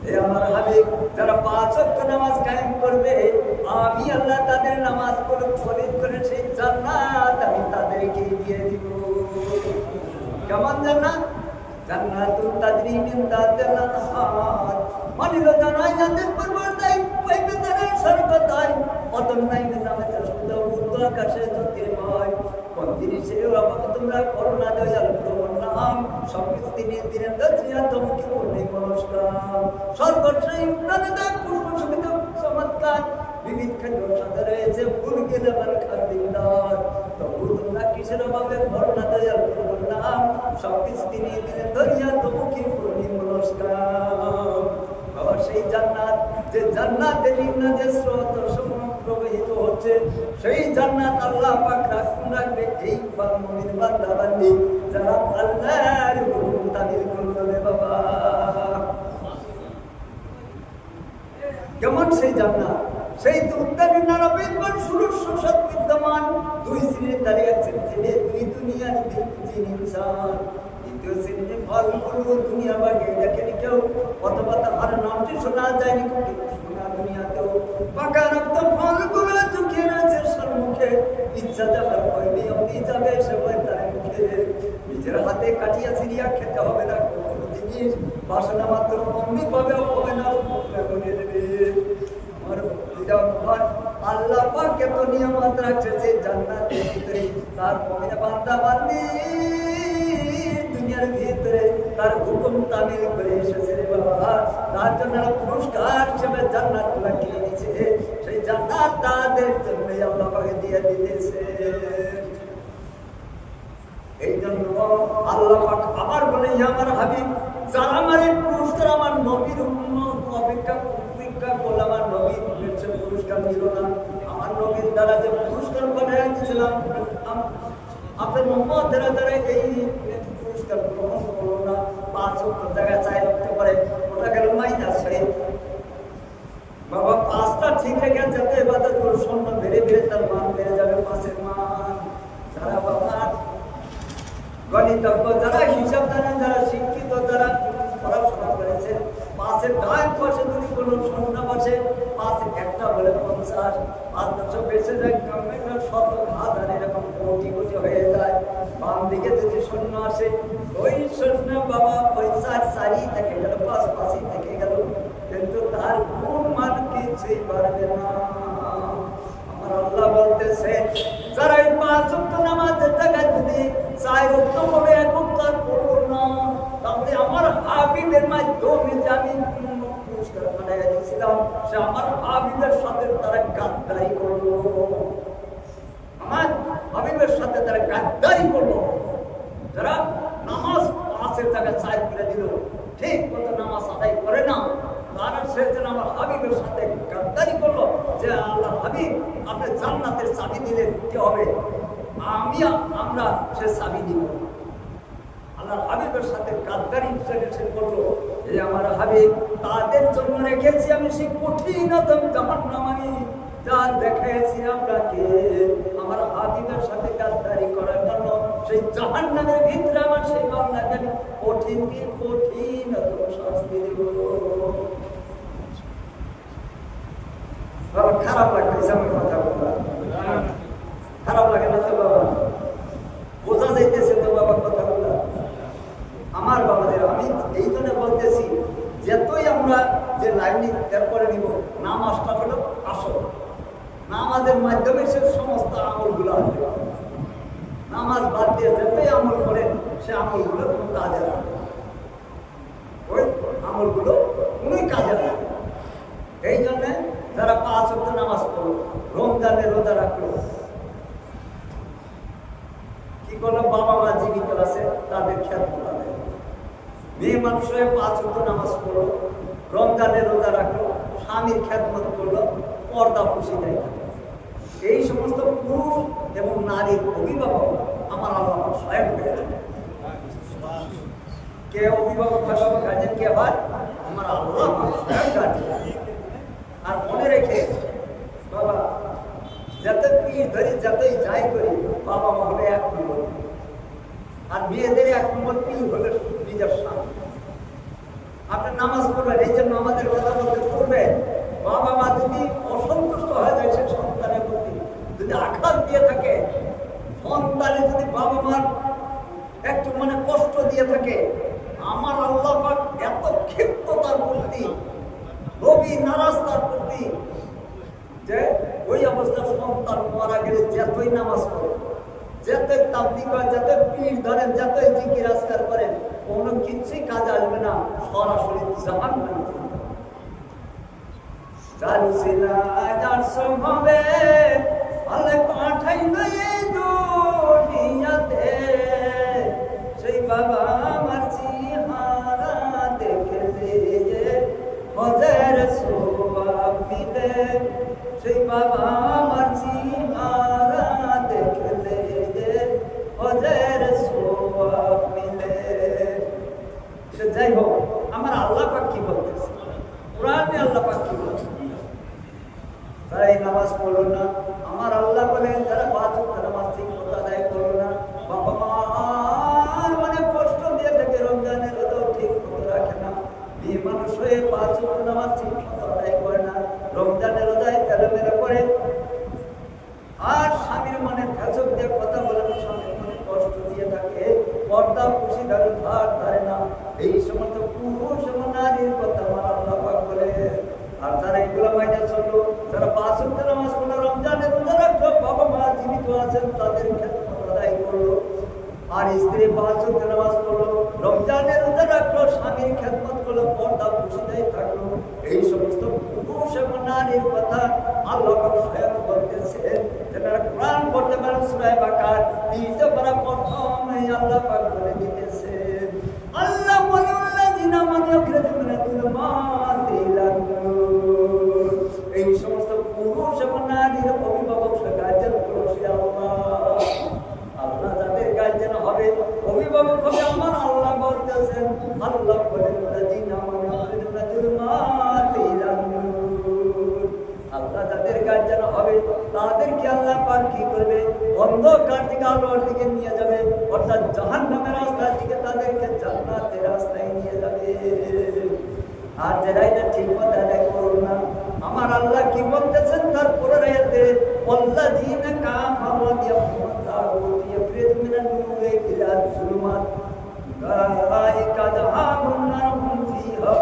হে আমার হাবিব, যারা 5 ওয়াক্ত নামাজ কায়েম করবে, আমি আল্লাহ তাদের নামাজগুলো ফরিদ করে সেই জান্নাত আমি তাদেরকে দিয়ে দিব। কেমন জান্নাত? জান্নাতুন তাজরি মিন তাহতিল আনহার, মানিল জানাই যাদের পরবর্তাই পাইবে তারা স্বর্গতাই, অতন নাইবে নামে সুন্দর উর্দু আকাশে জ্যোতির্ময়। কোন জিনিসে আমাকে তোমরা করোনা দয়াল তোমার নাম সবকিছু দিনে দিনে দর্শিয়া তোমাকে বললে নমস্কার। সর্বশ্রেয় প্রাণীদের পুষ্প সমিত চমৎকার বিবিধ খাদ্য সাথে রয়েছে ফুল গেলে আমার খাদ্যদার। তবু তোমরা কিসের অভাবে করোনা দয়াল তোমার নাম সবকিছু দিনে দিনে দরিয়া তোমাকে বললে নমস্কার। আবার সেই জান্নাত, যে জান্নাতের নিম্নে স্রোত সমূহ প্রবাহিত হচ্ছে, সেই জান্নাত আল্লাহ পাক রাখবে এই মুমিন বান্দা বান্দি যারা আল্লাহর হুকুম তামিল করবে। বাবা কেমন সেই জান্নাত? সেই উদ্যানের নানা বিদ্যমান সুরস্বসাদ বিদ্যমান, 2 শ্রেণীর দাঁড়িয়ে আছেন, ছেলে 2 দুনিয়ার 3 ইনসান। দ্বিতীয় শ্রেণীর ফলগুলো দুনিয়া বাগে দেখেনি কেউ, অথবা তাহার নামটি শোনা যায়নি শোনা দুনিয়াতেও। পাকা রক্ত ফলগুলো চোখে রয়েছে সম্মুখে, ইচ্ছা যাবার ভয় নিয়মটি যাবে সে ভয় তার মুখে। নিজের হাতে কাটিয়া ছিড়িয়া খেতে হবে না কোনো জিনিস, বাসনা মাত্র অমনি ভাবে হবে না বলে দেবে। আমার ভগবান আল্লাহ পাক এত নিয়ামত রাখছে যে জান্নাতের ভিতরে তার মুমিন বান্দা বান্দি দুনিয়ার ভিতরে তার হুকুম তামিল করে এসেছে রে বাবা। তার জন্য পুরস্কার হিসেবে জান্নাত কিনে নিয়েছে, সেই জান্নাত তাদের জন্য আল্লাহ পাক দিয়ে দিতেছে। এই জন্য আল্লাহ পাক আবার বলে, আমার হাবিব যারা আমার এই পুরস্কার আমার নবীর অপেক্ষা করলে আমার নবীর পুরস্কার দিল না, আমার নবীর দ্বারা যে পুরস্কার বানিয়ে দিয়েছিলাম আপনার উম্মতেরা যারা এই পুরস্কার গ্রহণ করলো না, 5 ওয়াক্ত জায়গায় 4 ওয়াক্ত করে, ওটা গেল মাইনাস হয়ে। বাবা 5টা ঠিক রেখে যাতে ইবাদত করে শূন্য বেড়ে বেড়ে তার মান বেড়ে যাবে, 5-এর মান। যারা বাবা গণিতজ্ঞ, যারা হিসাব জানেন, যারা শিক্ষিত, যারা পড়াশোনা করেছে, 5-এর ডান পাশে যদি কোনো শূন্য বসে, 5-এর একটা বলে 50, 500 বেঁচে যায়, শত হাজার এরকম কোটি কোটি হয়ে যায়। বাম দিকে যদি শূন্য আসে, ওই শূন্য বাবা ওই 4 থেকে গেল, 5 থেকে গেল, কিন্তু তার কোন মান কিছুই পারবে না। আমার আল্লাহ বলতেছে, যারা এই 5 ওয়াক্ত নামাজের জায়গায় যদি 4 ওয়াক্ত করে 1 ওয়াক্ত পড়বো না, তাহলে আমার হাবিবের মাধ্যমে যে আমি পুরস্কার বানিয়ে দিয়েছিলাম, সে আমার হাবিবের সাথে তারা গাদ্দারি করলো। আমার হাবিবের সাথে তারা গাদ্দারি করলো। যারা নামাজ 5-এর জায়গায় 4 করে দিল, ঠিক মতো নামাজ আদায় করে না, তারা সেজন্য আমার হাবিবের সাথে গাদ্দারি করলো যে আল্লাহ হাবিব আপনি জান্নাতের চাবি দিলে কি হবে, আমরা সে চাবি দিব। আল্লাহ হাবিবের সাথে গাদ্দারি করলো। এই আমার হাবিব তাদের জন্য রেখেছি আমি সেই কঠিনতম জাহান্নামী যা দেখাইছি আপনাকে আমার হাবিবের সাথে গাদ্দারি করার জন্য সেই জাহান্নামের ভিতরে আমার সেই বান্দাকে আমি কঠিনতম শাস্তি দেব। বাবা খারাপ লাগতেছে আমার কথা বলা, খারাপ লাগে না তো বাবা? বোঝা যাইতেছে তো বাবা কথা বলা আমার বাবাদের? আমি এই জন্য বলতেছি যতই আমরা যে লাইনে এরপরে নিব, নামাজটা হলো আসল, নামাজের মাধ্যমে সে সমস্ত আমলগুলো আসবে। নামাজ বাদ দিয়ে যতই আমল করেন সে আমলগুলো কোনো কাজে লাগবে, ওই আমলগুলো কোনোই কাজে লাগবে। এই জন্যে যারা 5 ওয়াক্ত নামাজ পড়লো, রমজানে রোজা রাখলো, কি করলো, বাবা মা জীবিত আছে তাদের খেয়াল করতে, মেয়ে মানুষ হয়ে 5 ওয়াক্ত নামাজ পড়লো, রমজানে রোজা রাখলো, স্বামীর খেদমত করলো, পর্দা খুশি দেয়, এই সমস্ত পুরুষ এবং নারীর অভিভাবক আমার আল্লাহ স্বয়ং করে দেন। কে অভিভাবক গার্জেন কে হয়? আমার আল্লাহ স্বয়ং গার্জেন। আর মনে রেখে বাবা যত পীর ধরি যতই যাই করি, বাবা মা হলে 1 নম্বর, আর মেয়েদের 1 নম্বর পীর হলে নিজের স্বামী। আপনি নামাজ পড়বেন, এই জন্য আমাদের কথা বলতে পড়বে, বাবা মা যদি অসন্তুষ্ট হয়ে যায় সে সন্তানের প্রতি, যদি আঘাত দিয়ে থাকে, সন্তানে যদি বাবা মার একটু মানে কষ্ট দিয়ে থাকে, আমার আল্লাহ পাক এত ক্ষিপ্ত তার প্রতি, রবি নারাজ তার প্রতি, যে ওই অবস্থা সন্তান মারা গেলে যতই নামাজ পড়ে, যতই তাবলীগ করেন, যতই পীর ধরেন, যতই জিকির আজকার করেন, কোনো কিছুই কাজ আসবে না, সরাসরি জাহান্নামে জালুসিলা যার সম্ভবে আল্লাহ পাঠাই নাই এই দুনিয়াতে, সেই বাবা আমার চেহারা দেখলে যে হজের সওয়াব মিলে, সেই বাবা আমার চেহারা দেখলে যে হজের সওয়াব মিলে। যাই হোক, আমার আল্লাহ পাক কি বলতেছে কোরআনে, আল্লাহ পাক কি বলছে? তারা এই নামাজ পড়লো না, আমার আল্লাহ বলেন যারা 5 ওয়াক্ত নামাজ ঠিক মতো আদায় করলো না, বাবা মার মানে কষ্ট দিয়ে থাকে, রমজানের রোজাও ঠিক মতো রাখে না, মেয়ে মানুষ হয়ে 5 ওয়াক্ত নামাজ ঠিক মতো আদায় করে না, রমজানের রোজায় এলোমেলো করে, আর স্বামীর মনে ফেসক দিয়ে কথা বলে, স্বামীর মনে কষ্ট দিয়ে থাকে, পর্দা খুশি ধারে ধার ধারে না, এই সমস্ত পুরুষ এবং নারীর কথা আমার আল্লাহ পাক বলে। আর যারা এগুলো মাইনে চললো, যারা 5 ওয়াক্ত নামাজ পড়লো, রমজানের রোজা রাখলো, বাবা মা জীবিত আছেন তাদের খেদমত আদায় করলো, আর স্ত্রী 5 ওয়াক্ত নামাজ পড়লো, রমজানের রোজা রাখলো, স্বামীর খেদমত করলো, পর্দা খুশিতেই থাকলো, এই সমস্ত পুরুষ এবং নারীর কথা আল্লাহ পাক স্বয়ং বলতেছে। যারা কোরআন পড়তে পারেন সূরা বাকারা 30 পারা প্রথমে আল্লাহ পাক বলে দিতেছে, আল্লাহ ওয়াল্লাযিনা আমানু মিনাল মাতি ইলা নূর, এই সমস্ত পুরুষ এবং নারীর অভিভাবক গার্জেন করছে আল্লাহ। আল্লাহ যাদের গার্জেন হবে, অভিভাবক হবে, আমার আল্লাহ বলতেছেন, আল্লাহ বলেন ওয়াল্লাযিনা আমানু মিনাল মাতি ইলা নূর, আল্লাহ যাদের গার্জেন হবে তাদেরকে আল্লাহ পাক কি করবে? অন্ধকার থেকে আলোর দিকে নিয়ে যাবে, অর্থাৎ জাহান্নামের রাস্তার দিকে তাদেরকে জান্নাতের রাস্তায় নিয়ে যাবে। আর যারা এটা ঠিক মতো আদায় করবে না, আমার আল্লাহ কি বলতেছেন তার পরের আয়াতে, ওয়াল্লাযিনা কাফারু বিআয়াতিনা ইয়াখরুজুনা মিনান নূরি ইলা যুলুমাত উলাইকা আসহাবুন নার হুম ফিহা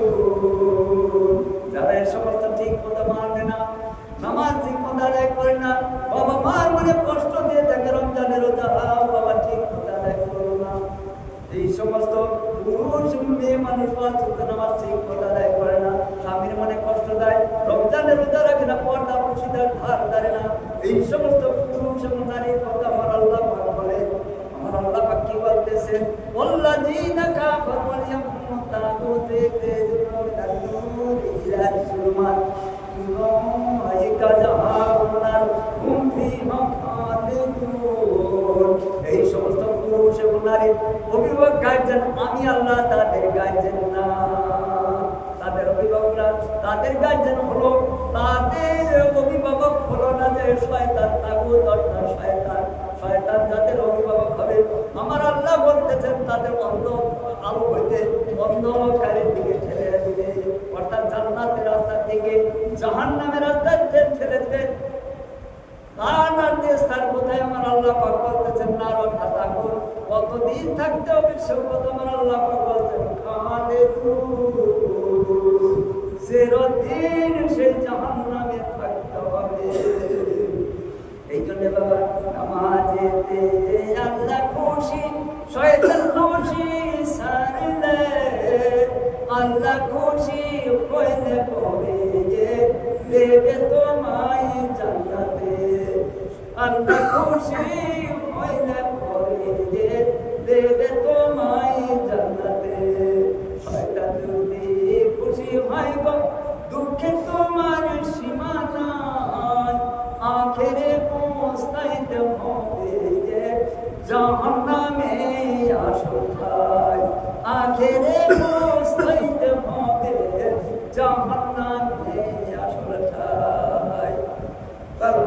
খালিদুন। যারা এই সমস্ত ঠিক মতো মানে না, নামাজ ঠিক মতো আদায় করে না, বাবা মার মনে কষ্ট দিয়ে থাকে, রমজানের রোজা বাবা ঠিক মতো আদায় করো না, এই সমস্ত পুরুষ মেয়ে মানুষ 5 ওয়াক্ত নামাজ ঠিক মতো আদায় করে না, স্বামীর মনে কষ্ট দেয়, রমজানের রোজা রাখে না, পর্দা খুশিদার ধার ধারে না, এই সমস্ত পুরুষ এবং নারীর কথা আমার আল্লাহ পাক বলে। আমার আল্লাহ পাক কি বলতেছেন? ওয়াল্লাযিনা কাফারু ওয়াল ইয়াকুমুত তাগুত ইয়াখরুজুনা মিনান নূরি ইলা যুলুমাত উলাইকা আসহাবুন নার হুম ফিহা খালিদুন। এই সমস্ত পুরুষ এবং নারী অভিভাবক গার্জেন, আমি আল্লাহ তাদের গার্জেন না। তাদের অভিভাবকরা, তাদের গার্জেন হলো, তাদের অভিভাবক হলো না যে শয়তান, তাগুত অর্থাৎ শয়তান। শয়তান যাদের অভিভাবক হবে, আমার আল্লাহ বলতেছেন তাদের অন্ধ আলো হইতে অন্ধকারের দিকে ঠেলে দিবে, অর্থাৎ জান্নাতের রাস্তার দিকে জাহান্নামের রাস্তায় ঠেলে দিবে। তার কোথায় আমার আল্লাহ পাক বলতেছেন না অর্থাৎ আগুন কতদিন থাকতে হবে সে কথা আমার আল্লাহ পাক বলতেন চিরদিন সেই জাহান্নামে থাকতে হবে। এই জন্য বাবা নামাজেতে আল্লাহ খুশি শয়তান খুশি সারলে আল্লাহ খুশি হইলে পরে যে দেবে তোমায় জান্নাতে। আল্লাহ খুশি হইলে পরে যে দেবে তোমায় জান্নাতে। শয়তান যদি খুশি হয় গো দুঃখে তোমার সীমা নাই, আখেরে পৌঁছাইতে হবে যে জাহান্নামে আসল ঠাই। আখেরে পৌঁছাইতে হবে জাহান্নামে আসল ঠাই। বাবা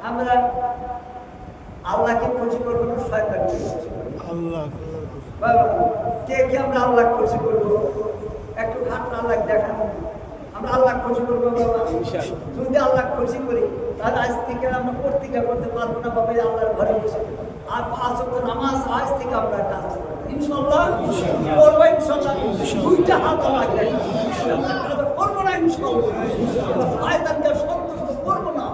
আমরা আল্লাহকে খুশি করবো না শয়তানকে খুশি করবো? আল্লাহ। বাবা কে কে আমরা আল্লাহ খুশি করবো? একটু খাটনা আল্লাহ দেখানো, আমরা আল্লাহ খুশি করবো বাবা। যদি আল্লাহ খুশি করি তাহলে আজ থেকে আমরা প্রতিজ্ঞা করতে পারবো না বাবা আল্লাহর ঘরে বসে আর 5 ওয়াক্ত নামাজ আজ থেকে আমরা কাজ করবো ইনশাআল্লাহ। করবো ইনশাআল্লাহ। দুইটা হাত আল্লাহ করবো না ইনশাআল্লাহ। শয়তানকে সন্তুষ্ট করবো না,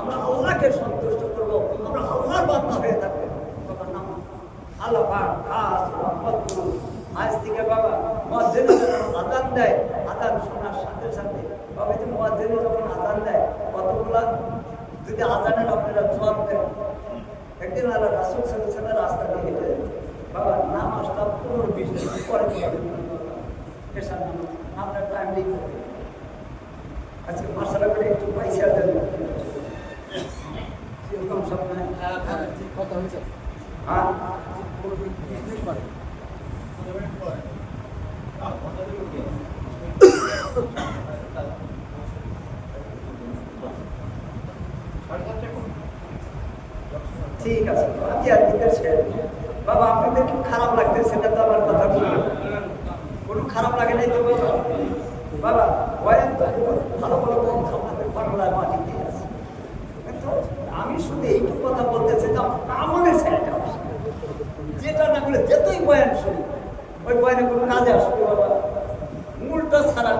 আমরা আল্লাহকে সন্তুষ্ট করবো। আমরা আল্লাহর বান্দা হয়ে থাকবো বাবা। নাম আল্লাহ পাক খাস রহমত করুন। আজ থেকে বাবা মুয়াজ্জিন যখন আযান দেয়, আযান শোনার সাথে সাথে বাবা যে মুয়াজ্জিন যখন আযান দেয় কতগুলা যদি আযানের আপনারা জবাব দেন। একদিন আল্লাহ রাসূল সাল্লাল্লাহু আলাইহি ওয়াসাল্লাম রাস্তা দিয়ে হেঁটে যাচ্ছে বাবা, নামাজটা 15-20 মিনিট পরে এসার নামাজ আমরা টাইমলি করি। আজকে মাসালা করে একটু পয়সা দেন এরকম সব নাই কথা হয়েছে। হ্যাঁ ঠিক আছে আমি আর দিতেছি বাবা। আপনাদের কি খারাপ লাগতেছে সেটা তো আমার কথা বলবেন, কোনো খারাপ লাগে নাই তো বাবা? বাবা বয়ান তো ভালো ভালো আপনাদের বাংলার মাটি দিয়ে আছে, কিন্তু আমি শুধু এইটুকু কথা বলতেছি যে আমলের সাইডটা যেটা না করলে যেতই বয়ান শুনি ওই বয়ানে কোনো কাজে আসবে বাবা। মূলটা ছাড়া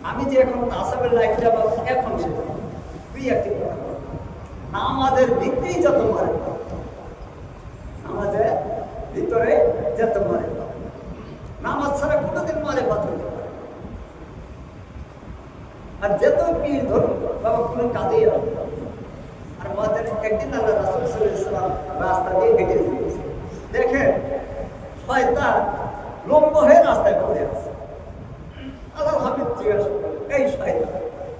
আমি যে এখন আসামের লাইফটা বা এখন সেটা তুই একটি কথা বল, আমাদের ভিতরেই যত মারে, আমাদের ভিতরে যত মারে, নামাজ ছাড়া কোনোদিন মারে পাথর আর যেত পীর ধরুন বাবা কোনো কাজেই আসবে। আর আমাদের একদিন আল্লাহ রাসূল সাল্লাল্লাহু আলাইহি ওয়াসাল্লাম রাস্তা দিয়ে হেঁটে গিয়েছে, দেখেন শয়তান লম্বা হয়ে রাস্তায় পড়ে আছে। আল্লাহ হাবিব জিজ্ঞাসা করলেন, এই শয়তান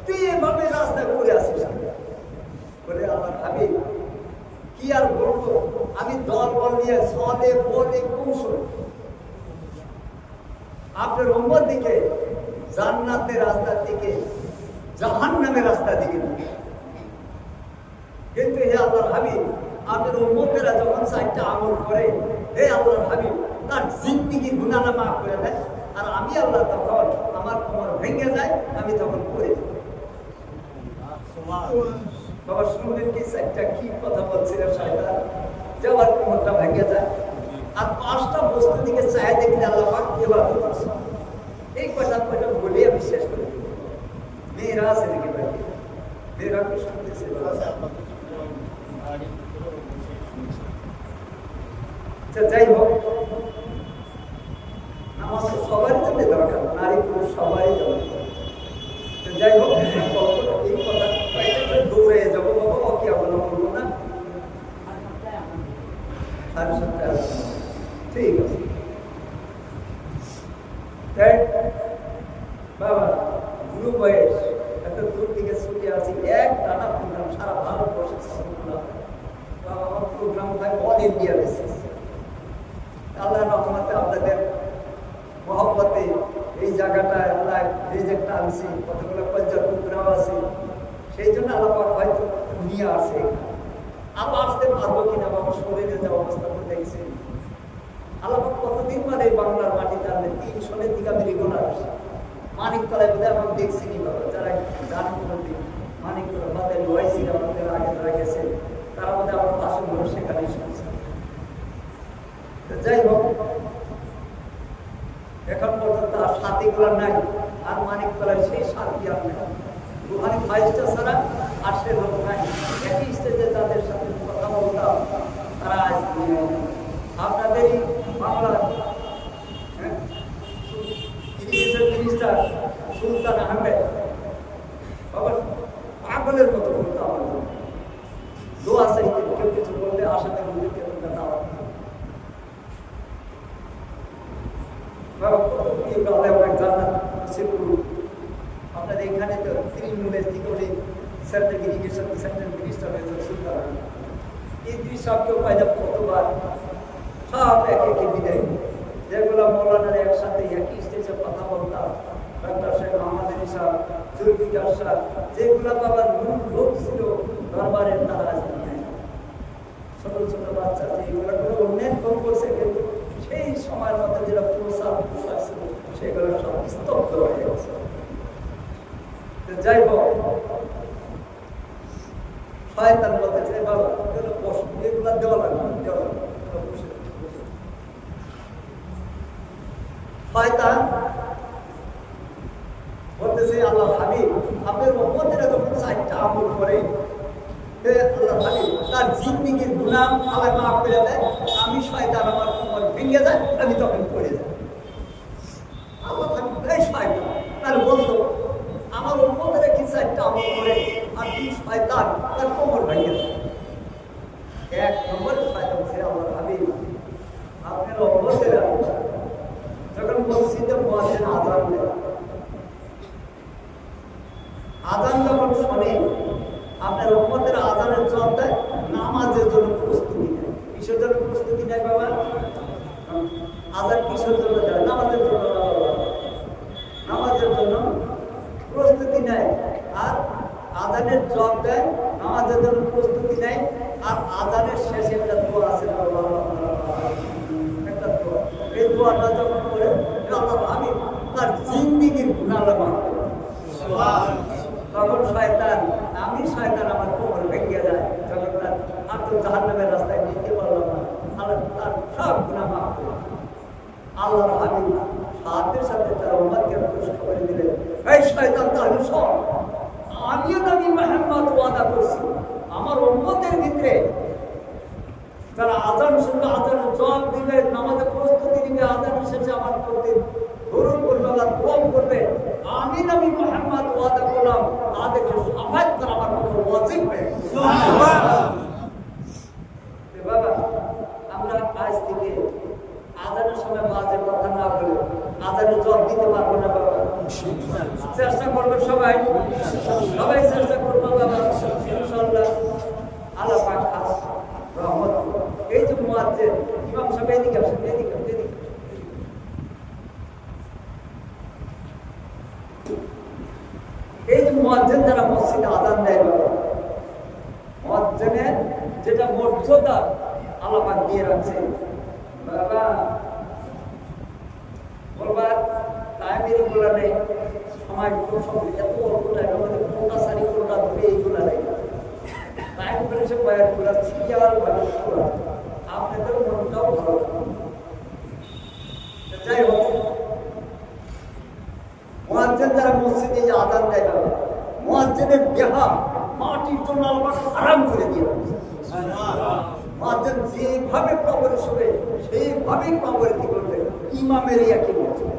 তুই এভাবে রাস্তায় পড়ে আসিস? বলে আল্লাহ হাবিব কি আর বলবো, আমি দল বল নিয়ে চলে বলে কৌশল আপনার উম্মত দিকে জান্নাতের রাস্তার দিকে জাহান্নামের রাস্তার দিকে। কিন্তু হে আল্লাহর হাবিব আপনার উম্মতেরা যখন 4টা আমল করে হে আল্লাহর হাবিব তার জিন্দেগির গুনাহ মাফ করে দেয়, আর আমি আল্লাহ তখন আমার কোমর ভেঙে যায়, আমি তখন পড়ে যাই। বাবা শুনলেন কি 4টা কি কথা বলছিলেন? শয়তান যাওয়ার কোমরটা ভেঙে যায় আর 5টা বস্তু দিকে চায় দেখলে আল্লাহ পাক এবার করছে। এই কথা বলে আমি শেষ করে দিই। মেয়েরা আছে নাকি ভাই? মেয়েরা কি শুনতেছে? যাই হোক নামাজ তো সবারই জন্য দরকার, নারী পুরুষ সবারই দরকার। যাই হোক এই কথা দৌড়ে যাবো বাবা, ওকে আমরা বলবো না। 7:30 ঠিক আছে বাবা। গুরু বয়স এত দূর থেকে ছুটে আসি, এক টানা প্রোগ্রাম সারা ভারতবর্ষে প্রোগ্রাম হয়, অল ইন্ডিয়া আপনাদের মহব্বতে এই জায়গাটায় আল্লাহ রিজেক্ট আনছি, কতগুলো কলজার টুকরাও আছে, সেই জন্য আল্লাহ হয়তো নিয়ে আসে। আবার আসতে পারবো কিনা বাবা, শরীরে যা অবস্থা তো দেখছি। আল্লাহ কতদিন মানে এই বাংলার মাটিতে আনলে 3 সনের দিকে আমি রেগুলার আসি। মানিকতলায় বোধহয় আমি দেখছি নি বাবা, যারা জানেন কোনোদিন মানিকতলা বাদের ওয়াইসিরা আমাদের আগে যারা গেছে তারা মধ্যে আমার বাসনগুলো সেখানেই শুনছে। যাই হোক, এখন পর্যন্ত আর সাথীগুলো নাই, আর মানিকতলায় সেই সাথী আর নেই। রুহানি ফাইজটা ছাড়া আর সে লোক নাই। একই স্টেজে তাদের সাথে কথা বলতাম, তারা আজ আপনাদেরই বাংলার মিনিস্টার সুলতান আহমেদ বাবা পাগলের মতো বলতো আমার দোয়া চাইতে, কেউ কিছু বললে আসাতে বুঝে কেউ দাওয়াত আপনাদের এখানে তো তৃণমূলের থেকে উনি সেন্ট্রাল ইরিগেশন সেন্ট্রাল মিনিস্টার হয়েছে সুলতান। এই দুই সবকে পাইলাম কতবার, সব একে একে বিদায়, যেগুলো মৌলানার একসাথে একই স্টেজে কথা বলতাম, ডক্টর শেখ মোহাম্মদ ইসা, জুলফিকার শাহ, যেগুলো বাবার মূল লোক ছিল দরবারের, তারা আজ নেই। ছোট ছোট বাচ্চা যেগুলো কোনো উন্নয়ন কম করছে, কিন্তু সেই সময়ের মধ্যে যেটা প্রসার ছিল সেগুলো সব স্তব্ধ হয়ে গেছে। যাই হোক, শয়তান বলতেছে বাবা এগুলো দেওয়া লাগবে, শয়তান বলতেছে আল্লাহ হাবিব আপনার উম্মতেরা যখন 4টা আমল করে, আল্লাহ হাবিব তার জিন্দেগীর গুনাহ আল্লাহ মাফ করে দেয়, আমি শয়তান আমার কোমর ভেঙে যায়, আমি তখন পড়ে যাই। আল্লাহ হাবিব এই শয়তান তার বলতো আমার উম্মতেরা কি 4টা আমল করে আর তুই শয়তান তার কোমর ভেঙে যায়। 1 নম্বর শয়তান বলছে আল্লাহ হাবিব আপনার উম্মতেরা যখন মসজিদে মুয়াজ্জিন আযান দেয়, আযান যখন শোনে আপনার উম্মতের আযানের জবাব দেয়, নামাজের জন্য প্রস্তুতি নেয়। কিসের জন্য প্রস্তুতি নেয় বাবা? আযান কিসের জন্য দেয়? নামাজের জন্য। নামাজের জন্য প্রস্তুতি নেয়, আর আযানের জবাব দেয়, নামাজের জন্য প্রস্তুতি নেয়। আর আযানের শেষে একটা দোয়া আছে, একটা দোয়া, এই দোয়াটা যখন করে আল্লাহ আমি তার জিন্দেগীর গুনাহ মাফ করে তখন শয়তান, আমি শয়তান আমার কোমর ভেঙে যায়, যখন তার আর তো জাহান্নামের রাস্তায় নিতে পারলাম না, আল্লাহ তার সব গুনাহ মাফ করে। আল্লাহর হাবিব সাথে সাথে তার উম্মতকে খুশি করে দিলেন, এই শয়তান তাহলে শোন, আমিও নবী মুহাম্মদ ওয়াদা করছি আমার উম্মতের ভিতরে যারা আযান শুনবে, আযানের জবাব দিবে, নামাজের প্রস্তুতি নিবে, আযান শেষে আমার প্রতি দরুদ পড়বে আর দোয়া করবে, আমি নবী মুহাম্মদ ওয়াদা করলাম তাদেরকে শাফাত করা আমার উপর ওয়াজিব হয়ে গেছে। সুবহানাল্লাহ। বাবা আমরা আজ থেকে আযানের সময় বাজে কথা না বলে আযানের জবাব দিতে পারবো না বাবা, চেষ্টা করবে সবাই, সবাই চেষ্টা করবো বাবা, ইনশাআল্লাহ আল্লাহ পাক খাস রহমত। এই যে মুয়াজ্জিন ইমাম সাহেব এদিকে আসেন, এদিকে এদিকে, এই যে মুয়াজ্জিন যারা মসজিদে আযান দেয় বাবা, মুয়াজ্জিনের যেটা মর্যাদা আল্লাহ পাক দিয়ে রাখছে বাবা, বলবার টাইমের এগুলো নেই, সময় সব এত অল্প টাইমের মধ্যে কোনটা সারি কোনটা ধরে এইগুলো নেই, টাইম করে সে বয়ানগুলো সিরিয়াল ভাবে করা, আপনাদের মনটাও ভালো। যাই হোক, মুয়াজ্জিন যারা মসজিদে যে আযান দেয় বাবা, মুয়াজ্জিনের দেহা মাটির জন্য আল্লাহ আরাম করে দিয়ে রাখছে। মুয়াজ্জিন যেভাবে কবরে শোবে সেইভাবেই কবরে কি করবে, ইমামেরই একই মসজিদ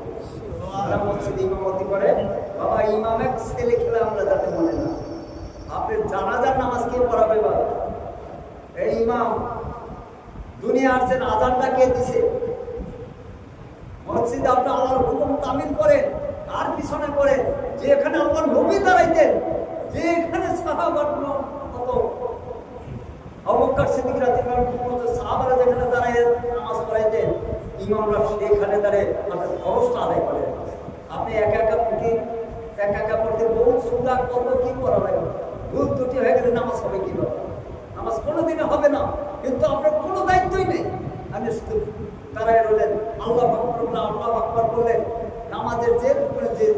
মসজিদে ইমামতি করে বাবা, ইমামের ছেলে খেলে আমরা যাতে মনে না। আপনি জানাজার নামাজ কে পড়াবে বাবা? এই ইমাম দুনিয়া আসছেন, আযানটা কে দিছে? মসজিদে আপনি আল্লাহর হুকুম তামিল করেন, তার পিছনে করেন, যে এখানে আল্লাহর নবী দাঁড়াইতেন, যে এখানে সাহাবারা কত আবু বকর সিদ্দিক রাদিয়াল্লাহু আনহু সাহাবারা যেখানে দাঁড়ায় নামাজ পড়াইতেন, ইমামরা সেখানে দাঁড়িয়ে আপনার খরচটা আদায় করে। আপনি একা একা পড়তে বহু সুন্দর কত কি করা লাগে, ভুল ত্রুটি হয়ে গেলে নামাজ হবে কি হবে? নামাজ কোনোদিনে হবে না, কিন্তু আপনার কোনো দায়িত্বই নেই। আপনি শুধু তারাই রইলেন, আল্লাহ আকবার করলেন, নামাজের যে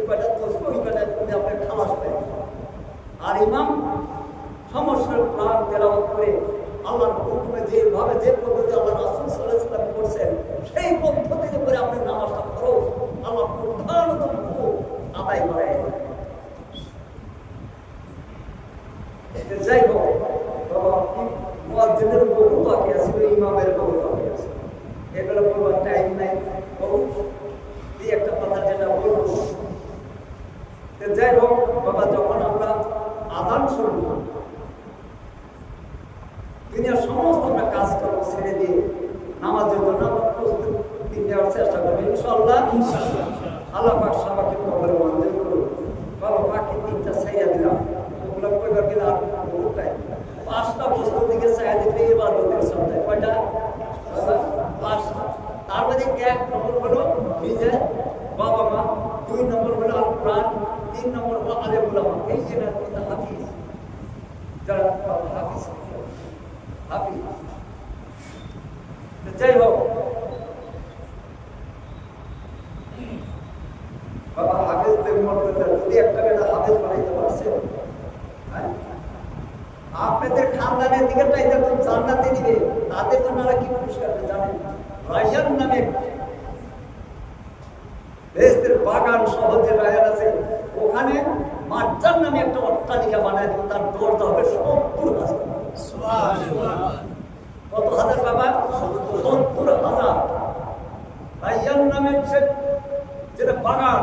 কয়টা তসবিহ ওই কয়টা করলে আপনার খালাস পেয়ে। আর ইমাম সমস্যার প্রাণ তেলাওয়াত করে আল্লাহর হুকুমে যেভাবে যে পদ্ধতি আল্লাহ রাসূল সাল্লাল্লাহু আলাইহি ওয়াসাল্লাম করছেন সেই পদ্ধতিতে করে আপনি নামাজটা ফরজ আল্লাহ প্রধানত আদায় করে। যাই হোক, মুয়াজ্জিনের বহু বাকি আছে, ইমামের বহু বাকি আছে, এগুলো বলবার টাইম নাই। বহু একটা কথা যেটা বলবো, যাই হোক বাবা, যখন আমরা আযান শুনব, দুনিয়ার সমস্ত আমরা কাজ করবো ছেড়ে দিয়ে নামাজের জন্য আমরা প্রস্তুতি নেওয়ার চেষ্টা করবো ইনশাআল্লাহ। আল্লাহ পাক সবাইকে কবরে মঞ্জুর করুন। বাবা বাকি 3টা ছাইয়া দিলাম, ওগুলো কইবার গেলে আর বহুত টাইম। 5টা বস্তুর দিকে ছাইয়া দিতে ইবাদতের সন্তায় কয়টা? 5টা। তার মধ্যে 1 নম্বর হলো নিজের বাবা মা, 2 নম্বর হলো আল কোরআন, 3 নম্বর হলো আলেম উলামা। এই যে হাফিজ, যারা হাফিজ হাফিজ। যাই হোক বাবা, হাফিজদের মর্যাদা যদি একটা বেটা হাফিজ বানাইতে পারছে, আপনাদের খানদানের দিকে চাইতে তো জান্নাতে দিবে, তাদের জন্য কি পুরস্কার জানেন? রায়ান নামে বেহেশতের বাগান সহ যে রায়ান আছে, ওখানে মার্জান নামে একটা অট্টালিকা বানায় দেবে, তার দরজা হবে 70,000। কত হাজার বাবা? 70,000। রায়ান নামের যেটা বাগান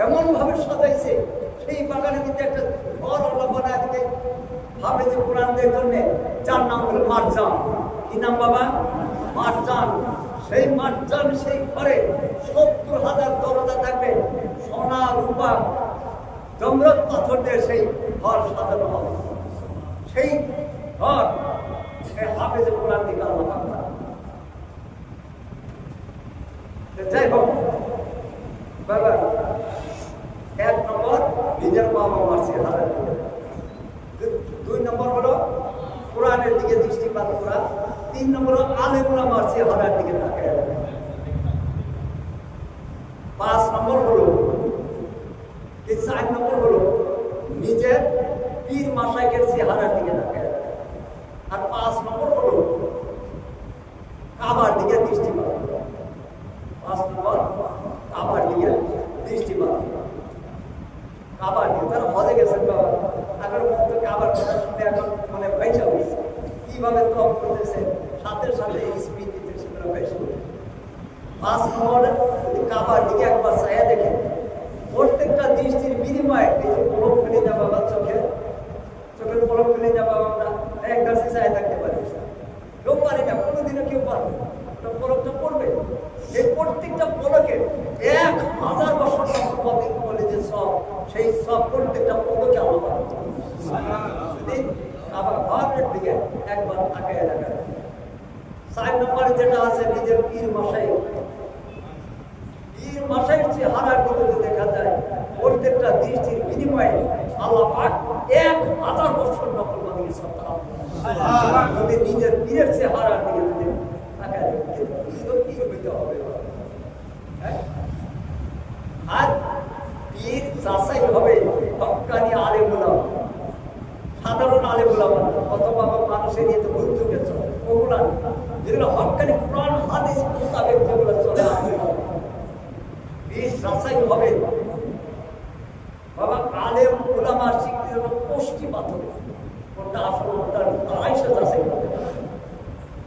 এমন ভাবে সাজাইছে, সেই বাগানের ভিতরে একটা ঘর আল্লাহ বানায় দিবে ভাবে যে কোরআনদের জন্য, যার নাম হলো মার্জান। কি নাম বাবা? মার্জান। সেই মার্জান, সেই ঘরে 70,000 দরজা থাকবে, সোনা রূপা জমরত পাথর দিয়ে সেই ঘর সাজানো হবে। সেই ঘর হাফেজে কোরআন দিকে আল্লাহ পাক। যাই হোক বাবা, 1 নম্বর নিজের বাবা মারছে হাজার, 2 নম্বর হলো কোরআনের দিকে দৃষ্টিপাত করা, 3 নম্বর হলো আলেম উলামা মারছে হাজার দিকে তাকায়, 5 নম্বর হলো 4 নম্বর হলো নিজের পীর মাশায়েখের চেহারার দিকে তাকায়, আর 5 নম্বর হলো কাবার দিকে দৃষ্টিপাত। 5 নম্বর কাবার দিকে দৃষ্টিপাত। কাবার দিকে তারা হজে গেছেন বাবা, আগের মতো কাবার কথা শুনে এখন মানে পয়সা হয়েছে, কিভাবে তপ করতেছে, সাথে সাথে স্পিড দিতে সেগুলো পয়সা। 5 নম্বর কাবার দিকে একবার ছায়া দেখে প্রত্যেকটা দৃষ্টির বিনিময়ে এই যে পলক ফেলে যাবো বা চোখের পলক ফেলে যাবো, আমরা এক গাছে ছায়া থাকতে পারি, কেউ পারি না, কোনোদিনও কেউ পারবে না, পলকটা পড়বে। এই প্রত্যেকটা পলকে 1000 বছর বলে যে সব, সেই সব প্রত্যেকটা পলকে আলাদা। আবার ঘরের দিকে একবার তাকায় রাখা। 4 নম্বরে যেটা আছে নিজের পীর মাশায়েখ চেহারার দিকে দেখা যায়, প্রত্যেকটা দৃষ্টির বিনিময়ে আল্লাহ পাক 1000 বছর নকল বানিয়ে সত্তা। যদি নিজের পীরের চেহারার দিকে যদি তাকায় কি হইতে হবে? আর পীর যাচাই হবে হক্কানি আলেম উলামা, সাধারণ আলেম উলামা অথবা মানুষের নিয়ে তো ভুল গেছে, ওগুলা যেগুলো হক্কানি কোরআন হাদিস মোতাবেক যেগুলো চলে আসবে, পীর যাচাই হবে বাবা। আলেম উলামার শিক্ষিত পুষ্টি পাথর, ওটা আসলে তারাই সে যাচাই হবে।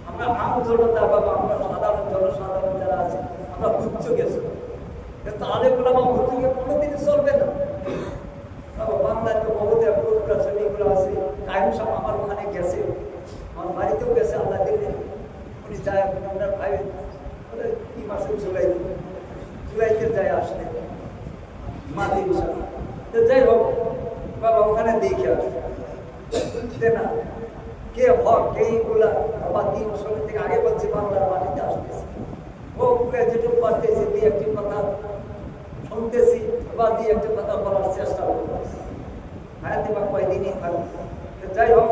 আমরা আম জনতা বাবা, আমরা সাধারণ জনসাধারণ যারা আছে, আমরা বুঝতে গেছি, কিন্তু আলেম উলামা বুঝতে গিয়ে কোনোদিনই চলবে না। বাংলায় তো বহুদের শ্রেণীগুলো আছে, কায়েম সাহেব আমার ওখানে গেছে, আমার বাড়িতেও গেছে, আল্লাহ দিল্লি, উনি যায় ওনার ভাই কি মাসে জুলাইতে যায় আসলে মাতি তো যাই হোক বাবা, ওখানে দেখে আসে না কে হক এইগুলা বাবা 3 বছর থেকে আগে বলছে বাংলার মাটিতে আসতেছে, ও যেটুকু পারতেছি দুই একটি কথা শুনতেছি বা দুই একটি কথা বলার চেষ্টা করতেছি। হায়াতে বা কয়দিনই থাকবে। যাই হোক,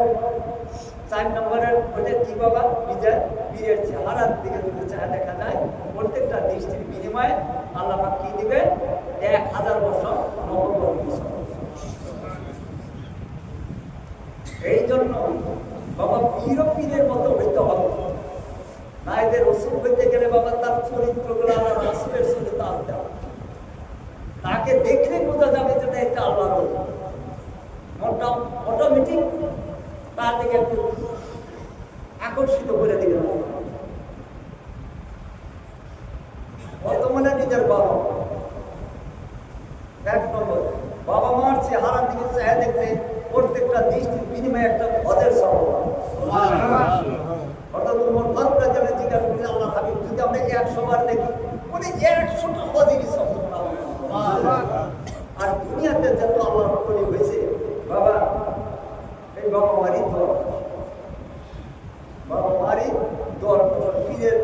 4 নম্বরের ওইটা কি বাবা? বিজয় বীরের চেহারার দিকে যদি চায় দেখা যায়, প্রত্যেকটা দৃষ্টির বিনিময়ে আল্লাহ পাক কি দিবে? 1000 বছর নবম। এই জন্য বাবা পীরের মতো হইতে হবে না। এদের রসুল হইতে গেলে বাবা তার চরিত্রগুলো আল্লাহ রাসূলের সঙ্গে আনতে হবে। তাকে দেখলে বোঝা যাবে যে এটা আল্লাহর মনটা অটোমেটিক তার দিকে একটু আকর্ষিত করে দিবে। বর্তমানে নিজের বাবা, 1 নম্বর বাবা মার চেহারার দিকে চায় দেখলে প্রত্যেকটা দৃষ্টির বিনিময়ে একটা হজের স্বভাব। অর্থাৎ তোমার ভাবটা যেন জিজ্ঞাসা করি আল্লাহ হাবিব যদি আমরা 100 বার দেখি, মানে 100টা হজেরই স্বপ্ন। আর দুনিয়াতে যত আল্লাহ তৈরি হয়েছে বাবা, এই বাবা মারি দোয়া, বাবা মারি দোয়ার পীরের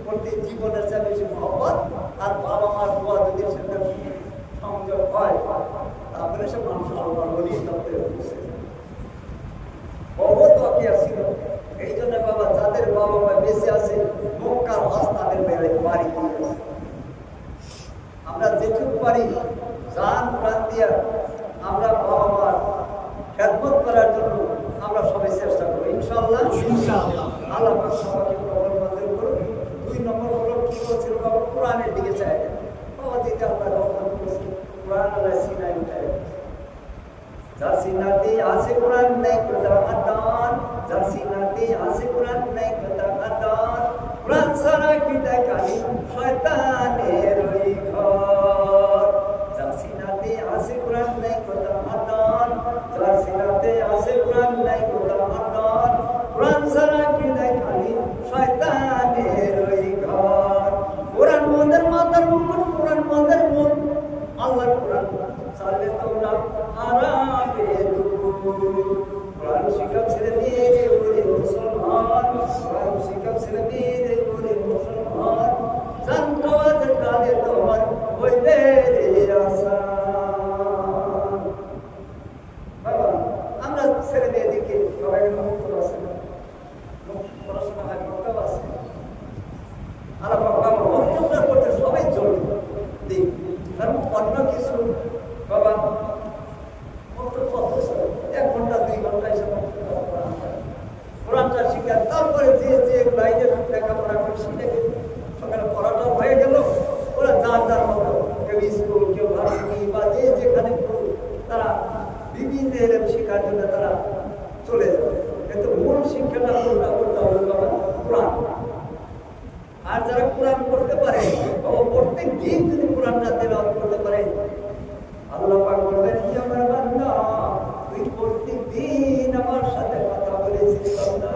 প্রতি জীবনের চেয়ে বেশি মহব্বত। আর বাবা মার দোয়া যদি সেটা সংযোগ হয়, তারপরে সে মানুষ আল্লাহ বলি তাদের বহুত অকিয়া ছিল। এই জন্য বাবা যাদের বাবা মা বেঁচে আছে, মক্কার হজ তাদের বাড়ি দিয়ে আমরা যেটুকু পারি জান প্রাণ দিয়া আমরা বাবা মার খেদমত করার জন্য আমরা সবাই চেষ্টা করি ইনশাআল্লাহ। আল্লাহ পাক সবাইকে কবুল মঞ্জুর করুন। 2 নম্বর হলো কি বলছিল বাবা? কোরআনের দিকে চাই। বাবা দিকে আমরা রহমান করছি, কোরআন আল্লাহ সিনাই উঠায়। যার সিনাতে আছে কোরআন নাই কথা আদান, যার সিনাতে আছে কোরআন নাই কথা আদান, কোরআন ছাড়া কি দেখালি শয়তানের ওই ঘর। যার সিনাতে আছে কোরআন নাই কথা আদান, যার সিনাতে আছে কোরআন নাই কথা আদান, কোরআন ছাড়া কি দেখালি শয়তানের ওই ঘর। কোরআন মনের মাথার মুকুট, কোরআন মনের মুখ, আল্লাহ কোরআন সালে তোমরা আরামে কোরআন শিক্ষা ছেড়ে দিয়ে ওরে মুসলমান, কোরআন শিক্ষা ছেড়ে দিয়ে ওরে মুসলমান, জান্নাতের কালে তোমার হইবে রে আসান। বাবা আমরা ছেড়ে দিয়ে দেখি সবাই মুক্ত আছে, পড়াশোনা হয়, মুক্ত আছে। আর বাবা অর্থটা করতে সবাই জড়িত দিক, কারণ অন্য কিছু বাবা 1 ঘন্টা 2 ঘন্টা হিসাবে কোরআনটা শিখা, তারপরে যে যে লাইনে লেখাপড়া করে শিখে সকালে পড়াটাও হয়ে গেল। ওরা যার মতো কেউ স্কুল, কেউ ভার্সিটি বা যে যেখানে তারা বিভিন্ন এলেম শেখার জন্য তারা চলে যাবে। কিন্তু মূল শিক্ষাটা কোনটা করতে হবে বাবা? কোরআন। আর যারা কোরআন পড়তে পারে, প্রত্যেক দিন যদি কোরআনটা তেলাওয়াত করতে পারে, আল্লাহ পাক বলবেন যে আমার বান্দা তুই প্রত্যেক দিন আমার সাথে কথা বলেছিস বান্দা,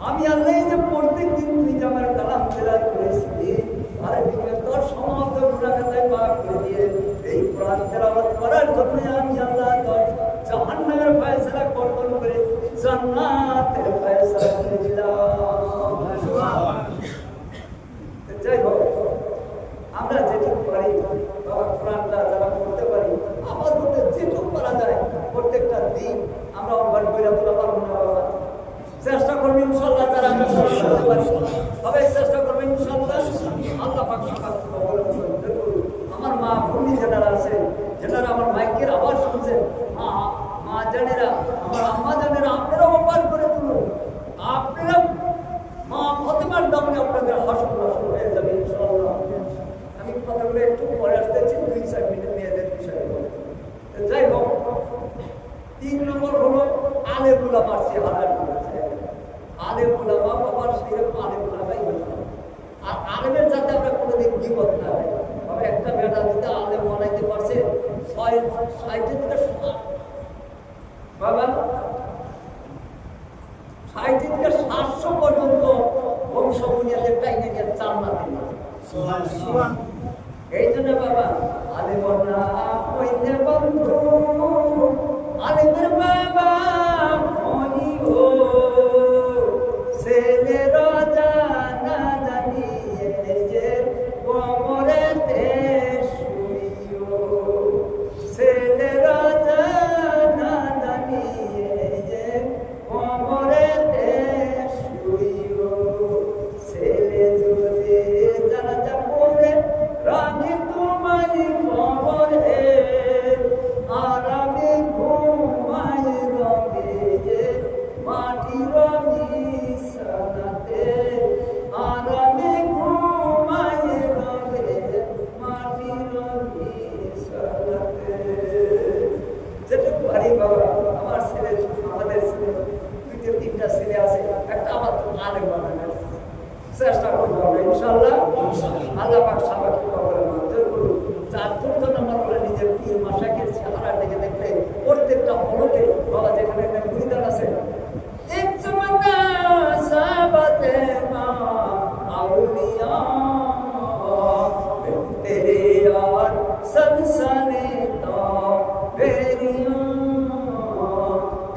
আমি আল্লাহ যে প্রত্যেক দিন তুই যে আমার কালাম তেলাওয়াত করেছিস, আর এদিকে তোর সমস্ত গুনাহ খাতায় মাফ করে দিয়ে এই কোরআন তেলাওয়াত করার জন্য আমি আল্লাহ তোর জাহান্নামের ফয়সালা কর্তন করে জান্নাতের ফয়সালা করে দিলাম। যাই হোক, আমরা যেটুকু পারি বাবা কোরআনটা যারা পড়তে পারি, আমার মধ্যে যেটুকু করা যায় প্রত্যেকটা দিন আমরা অভ্যাস করে তোলা পারবো না বাবা। চেষ্টা করবেন ইনশাআল্লাহ, যারা আমরা করতে পারি সবাই চেষ্টা করবেন ইনশাআল্লাহ। আল্লাহ পাক সকাল আমার মা ভূমি যারা আছে, যারা আমার মাইকের আওয়াজ শুনছেন, মা জানেরা, আমার আম্মা জানেরা, আপনারা অভ্যাস করে তুলুন। আপনারা মা ফাতেমার দামে আপনাদের হাসন হাসন হয়ে যাবে ইনশাআল্লাহ। আমি কথাগুলো একটু পরে আসতেছি, 2-4 মিনিট মেয়েদের বিষয়ে। যাই হোক, 3 নম্বর হলো আলেম উলামার চেহারা করেছে। আলেম উলামা বাবার সেরকম আলেম উলামাই হয়েছে। আর আলেমের যাতে আমরা কোনোদিন গীবত না হয়। তবে একটা বেটা যদি আলেম বানাইতে পারছে 60 থেকে 60 বাবা 60 থেকে 700 পর্যন্ত বংশ বুনিয়াদের টাইনে গিয়ে জান্নাতে সুবহান। এই জন্য বাবা আলেম না কইলে বন্ধু, আলেমের বাবা মনি ও ছেলে রাজা না জানি চেষ্টা করবো আমরা ইনশাআল্লাহ। আল্লাহ পাক সবাইকে কবরের মধ্যে করুন। যার চতুর্থ নম্বর হলো নিজের পীর মাশাইখের চেহারার দিকে দেখলে প্রত্যেকটা পলকে বাবা যেখানে একটা মুরিদান আছে এক জমানা সাহাবাতে মা আউলিয়া তেরে यार सनसने तो बेरिया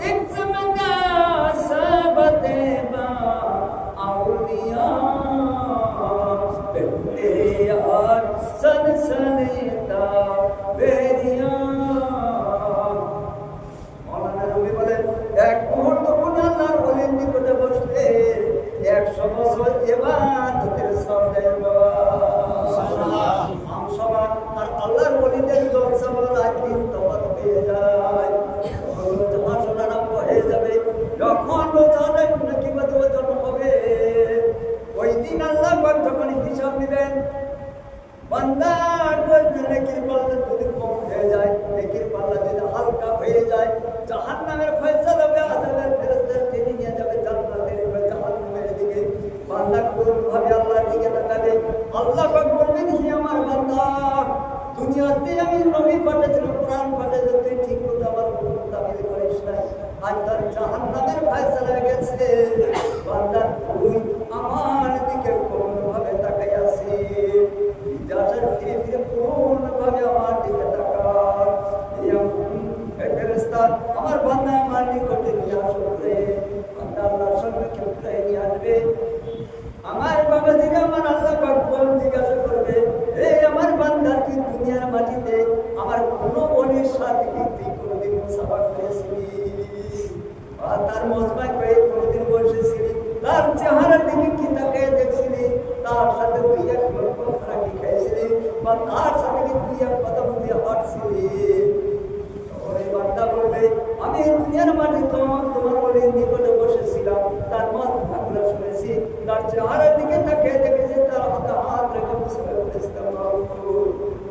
एक जमाना साहबते बा आउलिया तेरे यार सनसने तो बेरिया मौलाना रूमी बोले एक मुहूर्त कोन আল্লাহর ওলির নিকটে বসলে 100 বছর ইবাদতের সওয়াব দেয় বাবা সুবহানাল্লাহ। আমসবা আর আল্লাহর ওলিদের জলসা বলার একদিন তওয়াত পেয়ে যায়, তোমার নাম হয়ে যাবে। যখন ওখানে নাকি বদল হবে ওই দিন আল্লাহ পাক যখন হিসাব নেবেন বান্দার নেকির পাল্লা যদি কম হয়ে যায়, নেকির পাল্লা যদি হালকা হয়ে যায়, জাহান্নামের ফয়সালা হবে, আযাবের ফেরেশতা টেনে নিয়ে যাবে জান্নাতের জাহান্নামের দিকে। বান্দা কোন ভাবে আল্লাহর দিকে তাকাবে, আল্লাহ পাক বলবেন হে আমার বান্দা দুনিয়াতে আমি নবী পাঠিয়েছিলাম, কোরআন পাঠিয়েছিলাম, তুই ঠিক মতো আমার হুকুম তামিল করিস না, আজ তার জাহান্নামের ফয়সালা হয়ে গেছে। বান্দা তুই আমার দিকে কোন ভাবে তাকাই আছিস, যাচার ফিরে ফিরে কোন ভাবে আমার দিকে তাকার। ফেরেশতা আমার বান্দা আমার নিকটে নিয়ে আসবে, বান্দা আল্লাহর সঙ্গে কেউ নিয়ে আসবে। আমার বাবা দিকে আমার আল্লাহ পাক জিজ্ঞাসা করবে, এই আমার বান্দা কি দুনিয়ার মাটিতে আমার কোন ওলির সাথে কি তুই কোনোদিন মুসাফা করেছিলি, আর তার মজমায় কয়ে কোনোদিন বসেছিলি, তার চেহারার দিকে কি তাকিয়ে দেখছিলি, তার সাথে তুই এক লক্ষ খানা কি খাইছিলি, বা তার সাথে কি তুই এক কথা দিয়ে হাঁটছিলি। ওই বান্দা বলবে আমি দুনিয়ার মাটি তোমার ওলির নিকটে বসেছিলাম, তার কথাগুলো শুনেছি, তার চেহারার দিকে তাকিয়ে দেখেছি, তার হাতে হাত রেখে মুসলিম ইসলাম।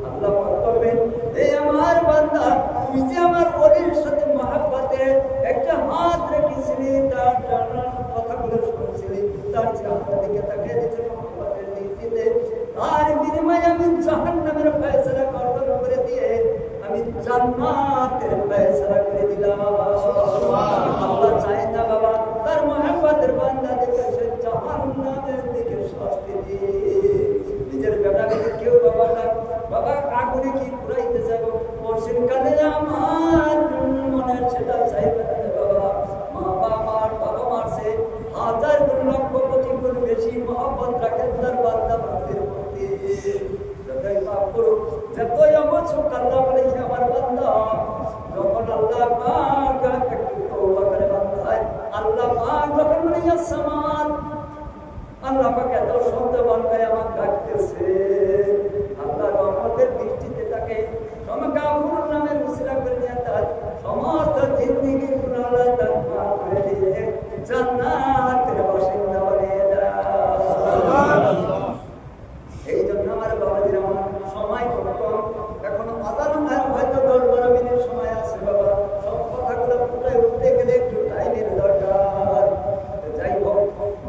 আল্লাহ পাক বলবেন এই আমার বান্দা তুই যে আমার ওলির সাথে মহব্বতে একটা হাত রেখেছিলি, তার কথাগুলো শুনেছিলি, তার চেহারার দিকে তাকিয়ে দেখেছি মহব্বতের নীতিতে, তার বিনিময়ে আমি জাহান্নামের ফয়সালা করে দিয়ে আমি জান্নাতের ফয়সালা করে দিলাম। আল্লাহ চায় না বাবা তার মহব্বতের বান্দা দেখে সে জাহান্নামের দিকে শাস্তি দিয়ে নিজের বেটাকে কেউ বাবা আগুনে কি পুরাইতে যাবো পরশিন কালে আমার মনের সেটা চাইবে না বাবা। বাবা মারছে হাজার গুণ লক্ষ কোটি গুণ বেশি মহব্বত রাখেন তার বান্দা বান্দির প্রতি। যতই পাপ করুক যতই অবচক আল্লাহ বলে আমার বান্দা, যখন আল্লাহ পাক একটু তওবা করে বান্দায় আল্লাহ পাক যখন বলে আসমান আল্লাহ পাক এত শব্দ বান্দায় আমার ডাকতেছে, আল্লাহ রহমতের দৃষ্টিতে তাকে সমকাপুর নামে উসিলা করে নিয়ে তার সমস্ত জিন্দেগির গুনাহ আল্লাহ তার মাফ করে দিয়ে জান্নাতের বাসিন্দা বানিয়ে দেয়। সুবহানাল্লাহ। এই জন্য আমার বাবাজির আমার সময় কম, এখনো আদান হয়তো 10-12 মিনিট সময় আছে বাবা, সব কথাগুলো ফুটায় উঠতে গেলে একটু টাইমের দরকার। যাই হোক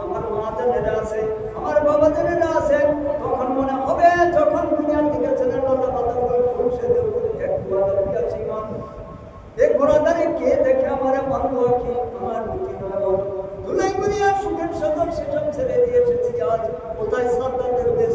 আমার মা জানেরা আছে, আমার বাবা জানেরা আছে, তখন মনে হবে যখন দুনিয়ার দিকে ছেলে লতা পাতাগুলো ফুলছে একটু আদর দিয়েছি মন এই ঘোড়াদারে কে দেখে আমার বন্ধ কি আমার নীতি নয় দুলাই করিয়া সুখের সদর সেসব ছেড়ে দিয়ে এসেছি। আজ কোথায় সাদ্দাতের দেশ,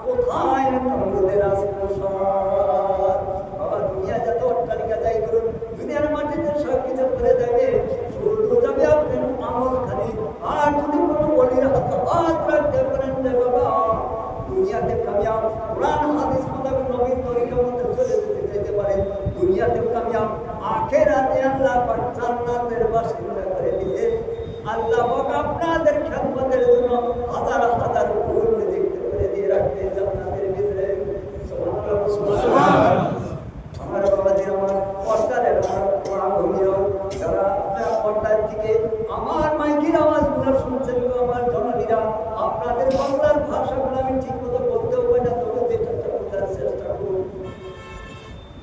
কোথায় নমরুদের রাজপ্রসাদ। বাবা দুনিয়া যত অট্টালিকা যাই করুন, দুনিয়ার মাটিতে সব কিছু করে দেবে, শুরু যাবে আপনার আমল খালি। আর যদি কোনো বলির হাতে হাত রাখতে পারেন যে বাবা দুনিয়াতে কামিয়াব, কোরআন হাদিস মোতাবেক নবীর তরিকার মধ্যে চলে যেতে পারেন, দুনিয়াতে কামিয়াব, আখিরাতে আল্লাহ পাক জান্নাতের বাসিন্দা করে দিয়ে আল্লাহ পাক আপনাদের খেদমতের জন্য হাজার হাজার ফুল দেখতে করে দিয়ে রাখতে জান্নাতের ভিতরে। সুবহানাল্লাহ সুবহানাল্লাহ। আমার বাবাজি আমার পর্দারের আমার ভূমিও যারা পর্দার থেকে আমার মাইকের আওয়াজগুলো শুনছেন আমার জননীরা, আপনাদের বাংলার ভাষাগুলো আমি ঠিক মতো বলতেও পারি না, তবে যেটা বোঝার চেষ্টা করুন।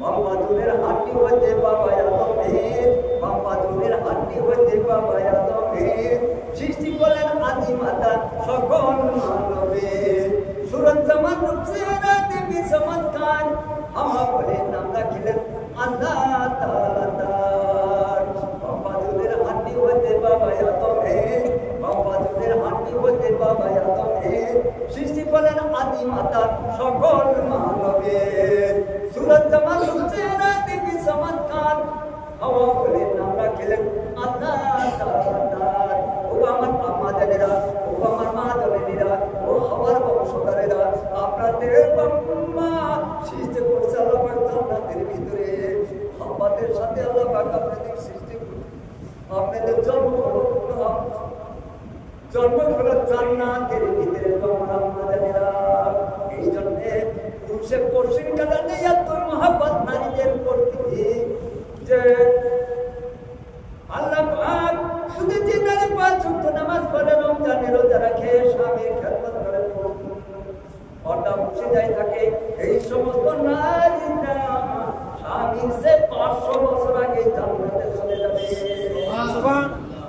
বাম্পাজুরের হাড্ডি হইতে বাবা আদমের, বাম্পাজুরের হাড্ডি হইতে বাবা আদমের, সৃষ্টি করলেন আদি মাতা সকল মানবের। সুরত জামান রূপসেরা দেবী চমৎকার, হাওয়া বলে নাম রাখিলেন আল্লাহ তাআলা। বাম্পাজুরের হাড্ডি হইতে বাবা আদমের, বাম্পাজুরের হাড্ডি হইতে বাবা আদমের, সৃষ্টি করলেন আদি মাতা সকল মানবের। সুরত জামান রূপসেরা দেবী চমৎকার, হাওয়া বলে নাম রাখিলেন আল্লাহ তাআলা। ও আমার আম্মা জানেরা, ও আমার মা জানেরা, ও হাওয়ার বংশধরেরা, আপনাদের বাম্মা সৃষ্টি করছে আল্লাহ পাক জান্নাতের ভিতরে। হাওয়াদের সাথে আল্লাহ পাক আপনাদের সৃষ্টি করছে, আপনাদের জন্ম হলো জান্নাতের ভিতরে। তোমরা আম্মা জানেরা, এই জন্য পুরুষের পশ্চিম কালা নেই এত মহব্বত নারীদের প্রতি যে আল্লাহ পাক শুধু যে নারী 5 ওয়াক্ত নামাজ পড়ে, রমজানের রোজা রাখে, স্বামীর খেদমত করে, পর্দা মুছে যায় থাকে, এই সমস্ত নারীরা স্বামীর যে 500 বছর আগে জান্নাতে চলে যাবে।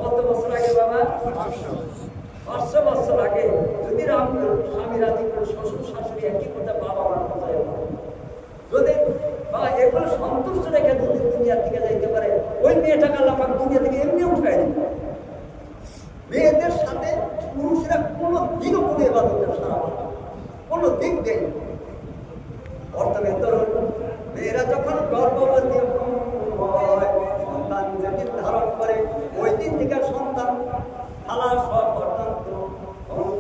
কত বছর আগে বাবা? 500 বছর আগে। যদি স্বামী রাজি করে, শ্বশুর শাশুড়ি একই কথা, বাবা মার কথা, যদি বা এগুলো সন্তুষ্ট রেখে যদি দুনিয়া থেকে যাইতে পারে, ওই মেয়েটাকে আল্লাহ পাক দুনিয়া থেকে এমনি উঠাই দিবে। মেয়েদের সাথে পুরুষরা কোনো দিনও কোনো ইবাদতের সারা কোনো দিক দেয়। বর্তমানে তরুণ মেয়েরা যখন গর্ভবতী হয়, সন্তান যেদিন ধারণ করে, ওই দিন থেকে সন্তান খালাস হওয়া পর্যন্ত,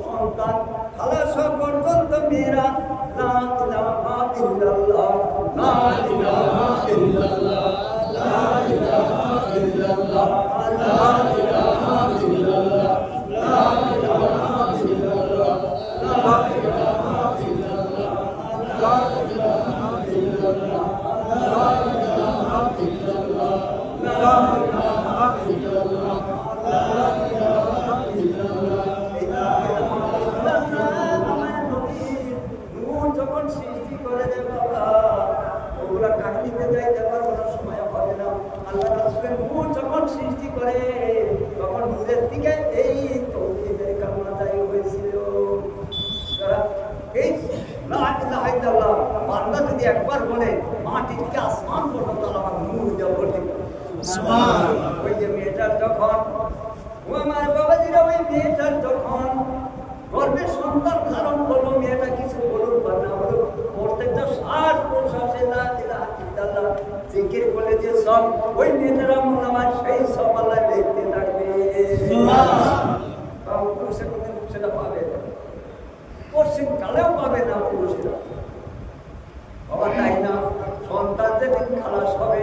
সন্তান খালাস হওয়া পর্যন্ত মেয়েরা লা ইলাহা ইল্লাল্লাহ, লা ইলাহা ইল্লাল্লাহ, লা ইলাহা ইল্লাল্লাহ, লা ইলাহা ইল্লাল্লাহ, লা ইলাহা ইল্লাল্লাহ, লা ইলাহা ইল্লাল্লাহ, লা ইলাহা ইল্লাল্লাহ, লা ইলাহা ইল্লাল্লাহ, লা ইলাহা ইল্লাল্লাহ, লা ইলাহা ইল্লাল্লাহ। যখন সৃষ্টি করে দেয় বাবা, ওগুলা কাহিনীতে যাইতে পারবো না, সময় হবে না। আল্লাহ রাসূলের নূর যখন সৃষ্টি করে, তখন নূরের দিকে এই তৌহিদের কামনা জারি হয়েছিল। এই লা ইলাহা ইল্লাল্লাহ বান্দা যদি একবার বলে, মাটি থেকে আসমান পর্যন্ত আল্লাহ নূর দিয়ে ভর্তি করে। সুবহানাল্লাহ। ওই যে মেয়েটার যখন, ও আমার বাবাজিরা, ওই মেয়েটার যখন গর্ভে সন্তান ধারণ করলো, মেয়েটা কিছু বলুক বা না বলুক, প্রত্যেকটা শ্বাস প্রশ্বাসে লা ইলাহা ইল্লাল্লাহ জিকির বলে যে সব, ওই মেয়েটার আমলনামায় সেই সব আল্লাহ লিখতে থাকবে। সুবহানাল্লাহ। পুরুষে কোনদিন সেটা পাবে না, পশ্চিম কালেও পাবে না পুরুষেরা। বাবা তাই না, সন্তান যেদিন খালাস হবে,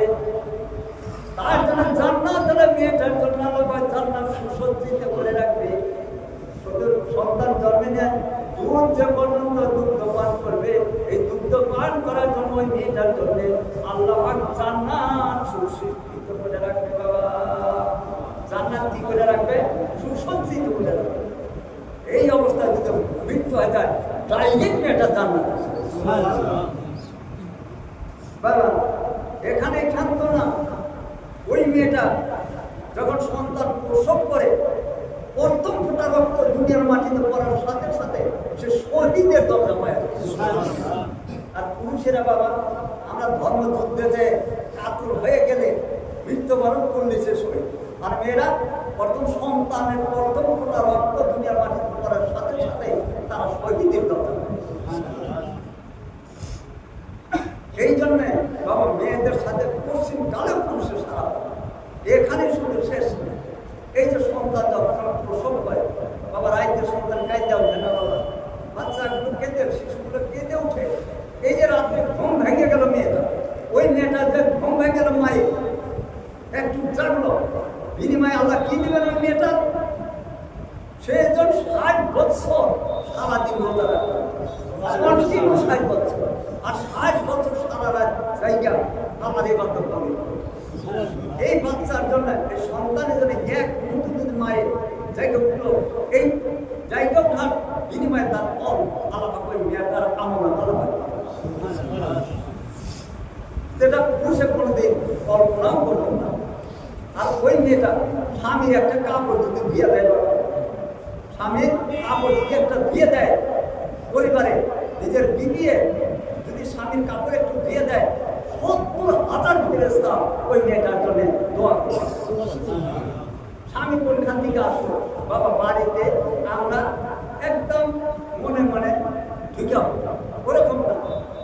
তার জন্য জান্নাত, মেয়েটার জন্য আল্লাহ জান্নাত সুসজ্জিত করে রাখবে। সন্তান জন্মে নেন, দুধ যে পর্যন্ত দুগ্ধ পান করবে, এই দুগ্ধ পান করার জন্য ওই মেয়েটার জন্য আল্লাহ পাক জান্নাত সুসজ্জিত করে রাখবে। বাবা জান্নাত কি করে রাখবে? সুসজ্জিত করে রাখবে। এই অবস্থায় যদি মৃত্যু হয়ে যায়, ডাইরেক্ট মেয়েটা জান্নাত। বাবা এখানে ক্ষান্ত না, ওই মেয়েটা যখন সন্তান প্রসব করে, প্রথম ফোঁটা রক্ত দুনিয়ার মাটিতে পড়ার সাথে সাথে সে শহীদের দরজা পায়। আর পুরুষেরা বাবা, আমরা ধর্মযুদ্ধে কাতর হয়ে গেলে মৃত্যুবরণ করলে সে শহীদ। আর মেয়েরা প্রথম সন্তানের প্রথম ফোঁটা রক্ত দুনিয়ার মাটিতে পড়ার সাথে সাথে তারা শহীদের দরজা পায়। এই জন্যে বাবা মেয়েদের সাথে পশ্চিম কালে পুরুষের সারা, এখানে শুধু শেষ নেই। এই যে সন্তান যখন প্রসব হয়, বাবা রাইতে সন্তান কাঁদতে ওঠে না, বাবা বাচ্চাগুলো কেঁদে, শিশুগুলো কেঁদে ওঠে। এই যে রাত্রে ঘুম ভেঙে গেল মেয়েটা, ওই মেয়েটা যে ঘুম ভেঙে গেল, মায়ের একটু জাগলো, বিনিময়ে আল্লাহ কি দিবেন ওই মেয়েটা? সে যখন 60 বছর সারাদিন রোজা রাখবে, 60 বছর, আর 60 বছর সারা রাত জায়গা আমার ইবাদত করে। এই বাচ্চার জন্য, এই সন্তানের জন্য এক মুহূর্ত যদি মায়ের জায়গা উঠলো, এই জায়গা উঠার বিনিময়ে তার ফল আল্লাহ ওই মেয়েটার আমল আল্লাহ। যেটা পুরুষে কোনোদিন কল্পনাও করবেন না। আর ওই মেয়েটা স্বামীর একটা কাপড় যদি বিয়ে দেয়, স্বামীর কাপড় যদি একটা বিয়ে দেয় পরিবারে, নিজের বিবিয়ে যদি স্বামীর কাপড় একটু দিয়ে দেয়, 70,000 ফেরেশতা ওই মেয়েটার জন্য দোয়া করে। স্বামী কোনখান থেকে আসলো, বাবা বাড়িতে আমরা একদম মনে মনে ঢুকে হবো, ওরকম না।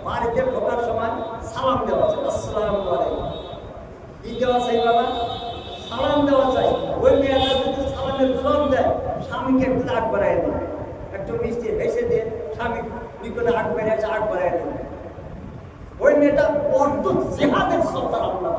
বাড়িতে ঢোকার সময় সালাম দেওয়া আছে, আসসালামু আলাইকুম। কি দেওয়া চাই বাবা? সালাম দেওয়া চাই। ওই মেয়েটা যদি সালামের জবাব দেয়, স্বামীকে একটু আগ বাড়াই দেয়, একটু মিষ্টি হেসে দিয়ে স্বামী বিপদে আগ বেড়েছে, আগ বাড়াই দেয়। ওই মেয়েটা বড্ড জিহাদের সত্তার আল্লাহ।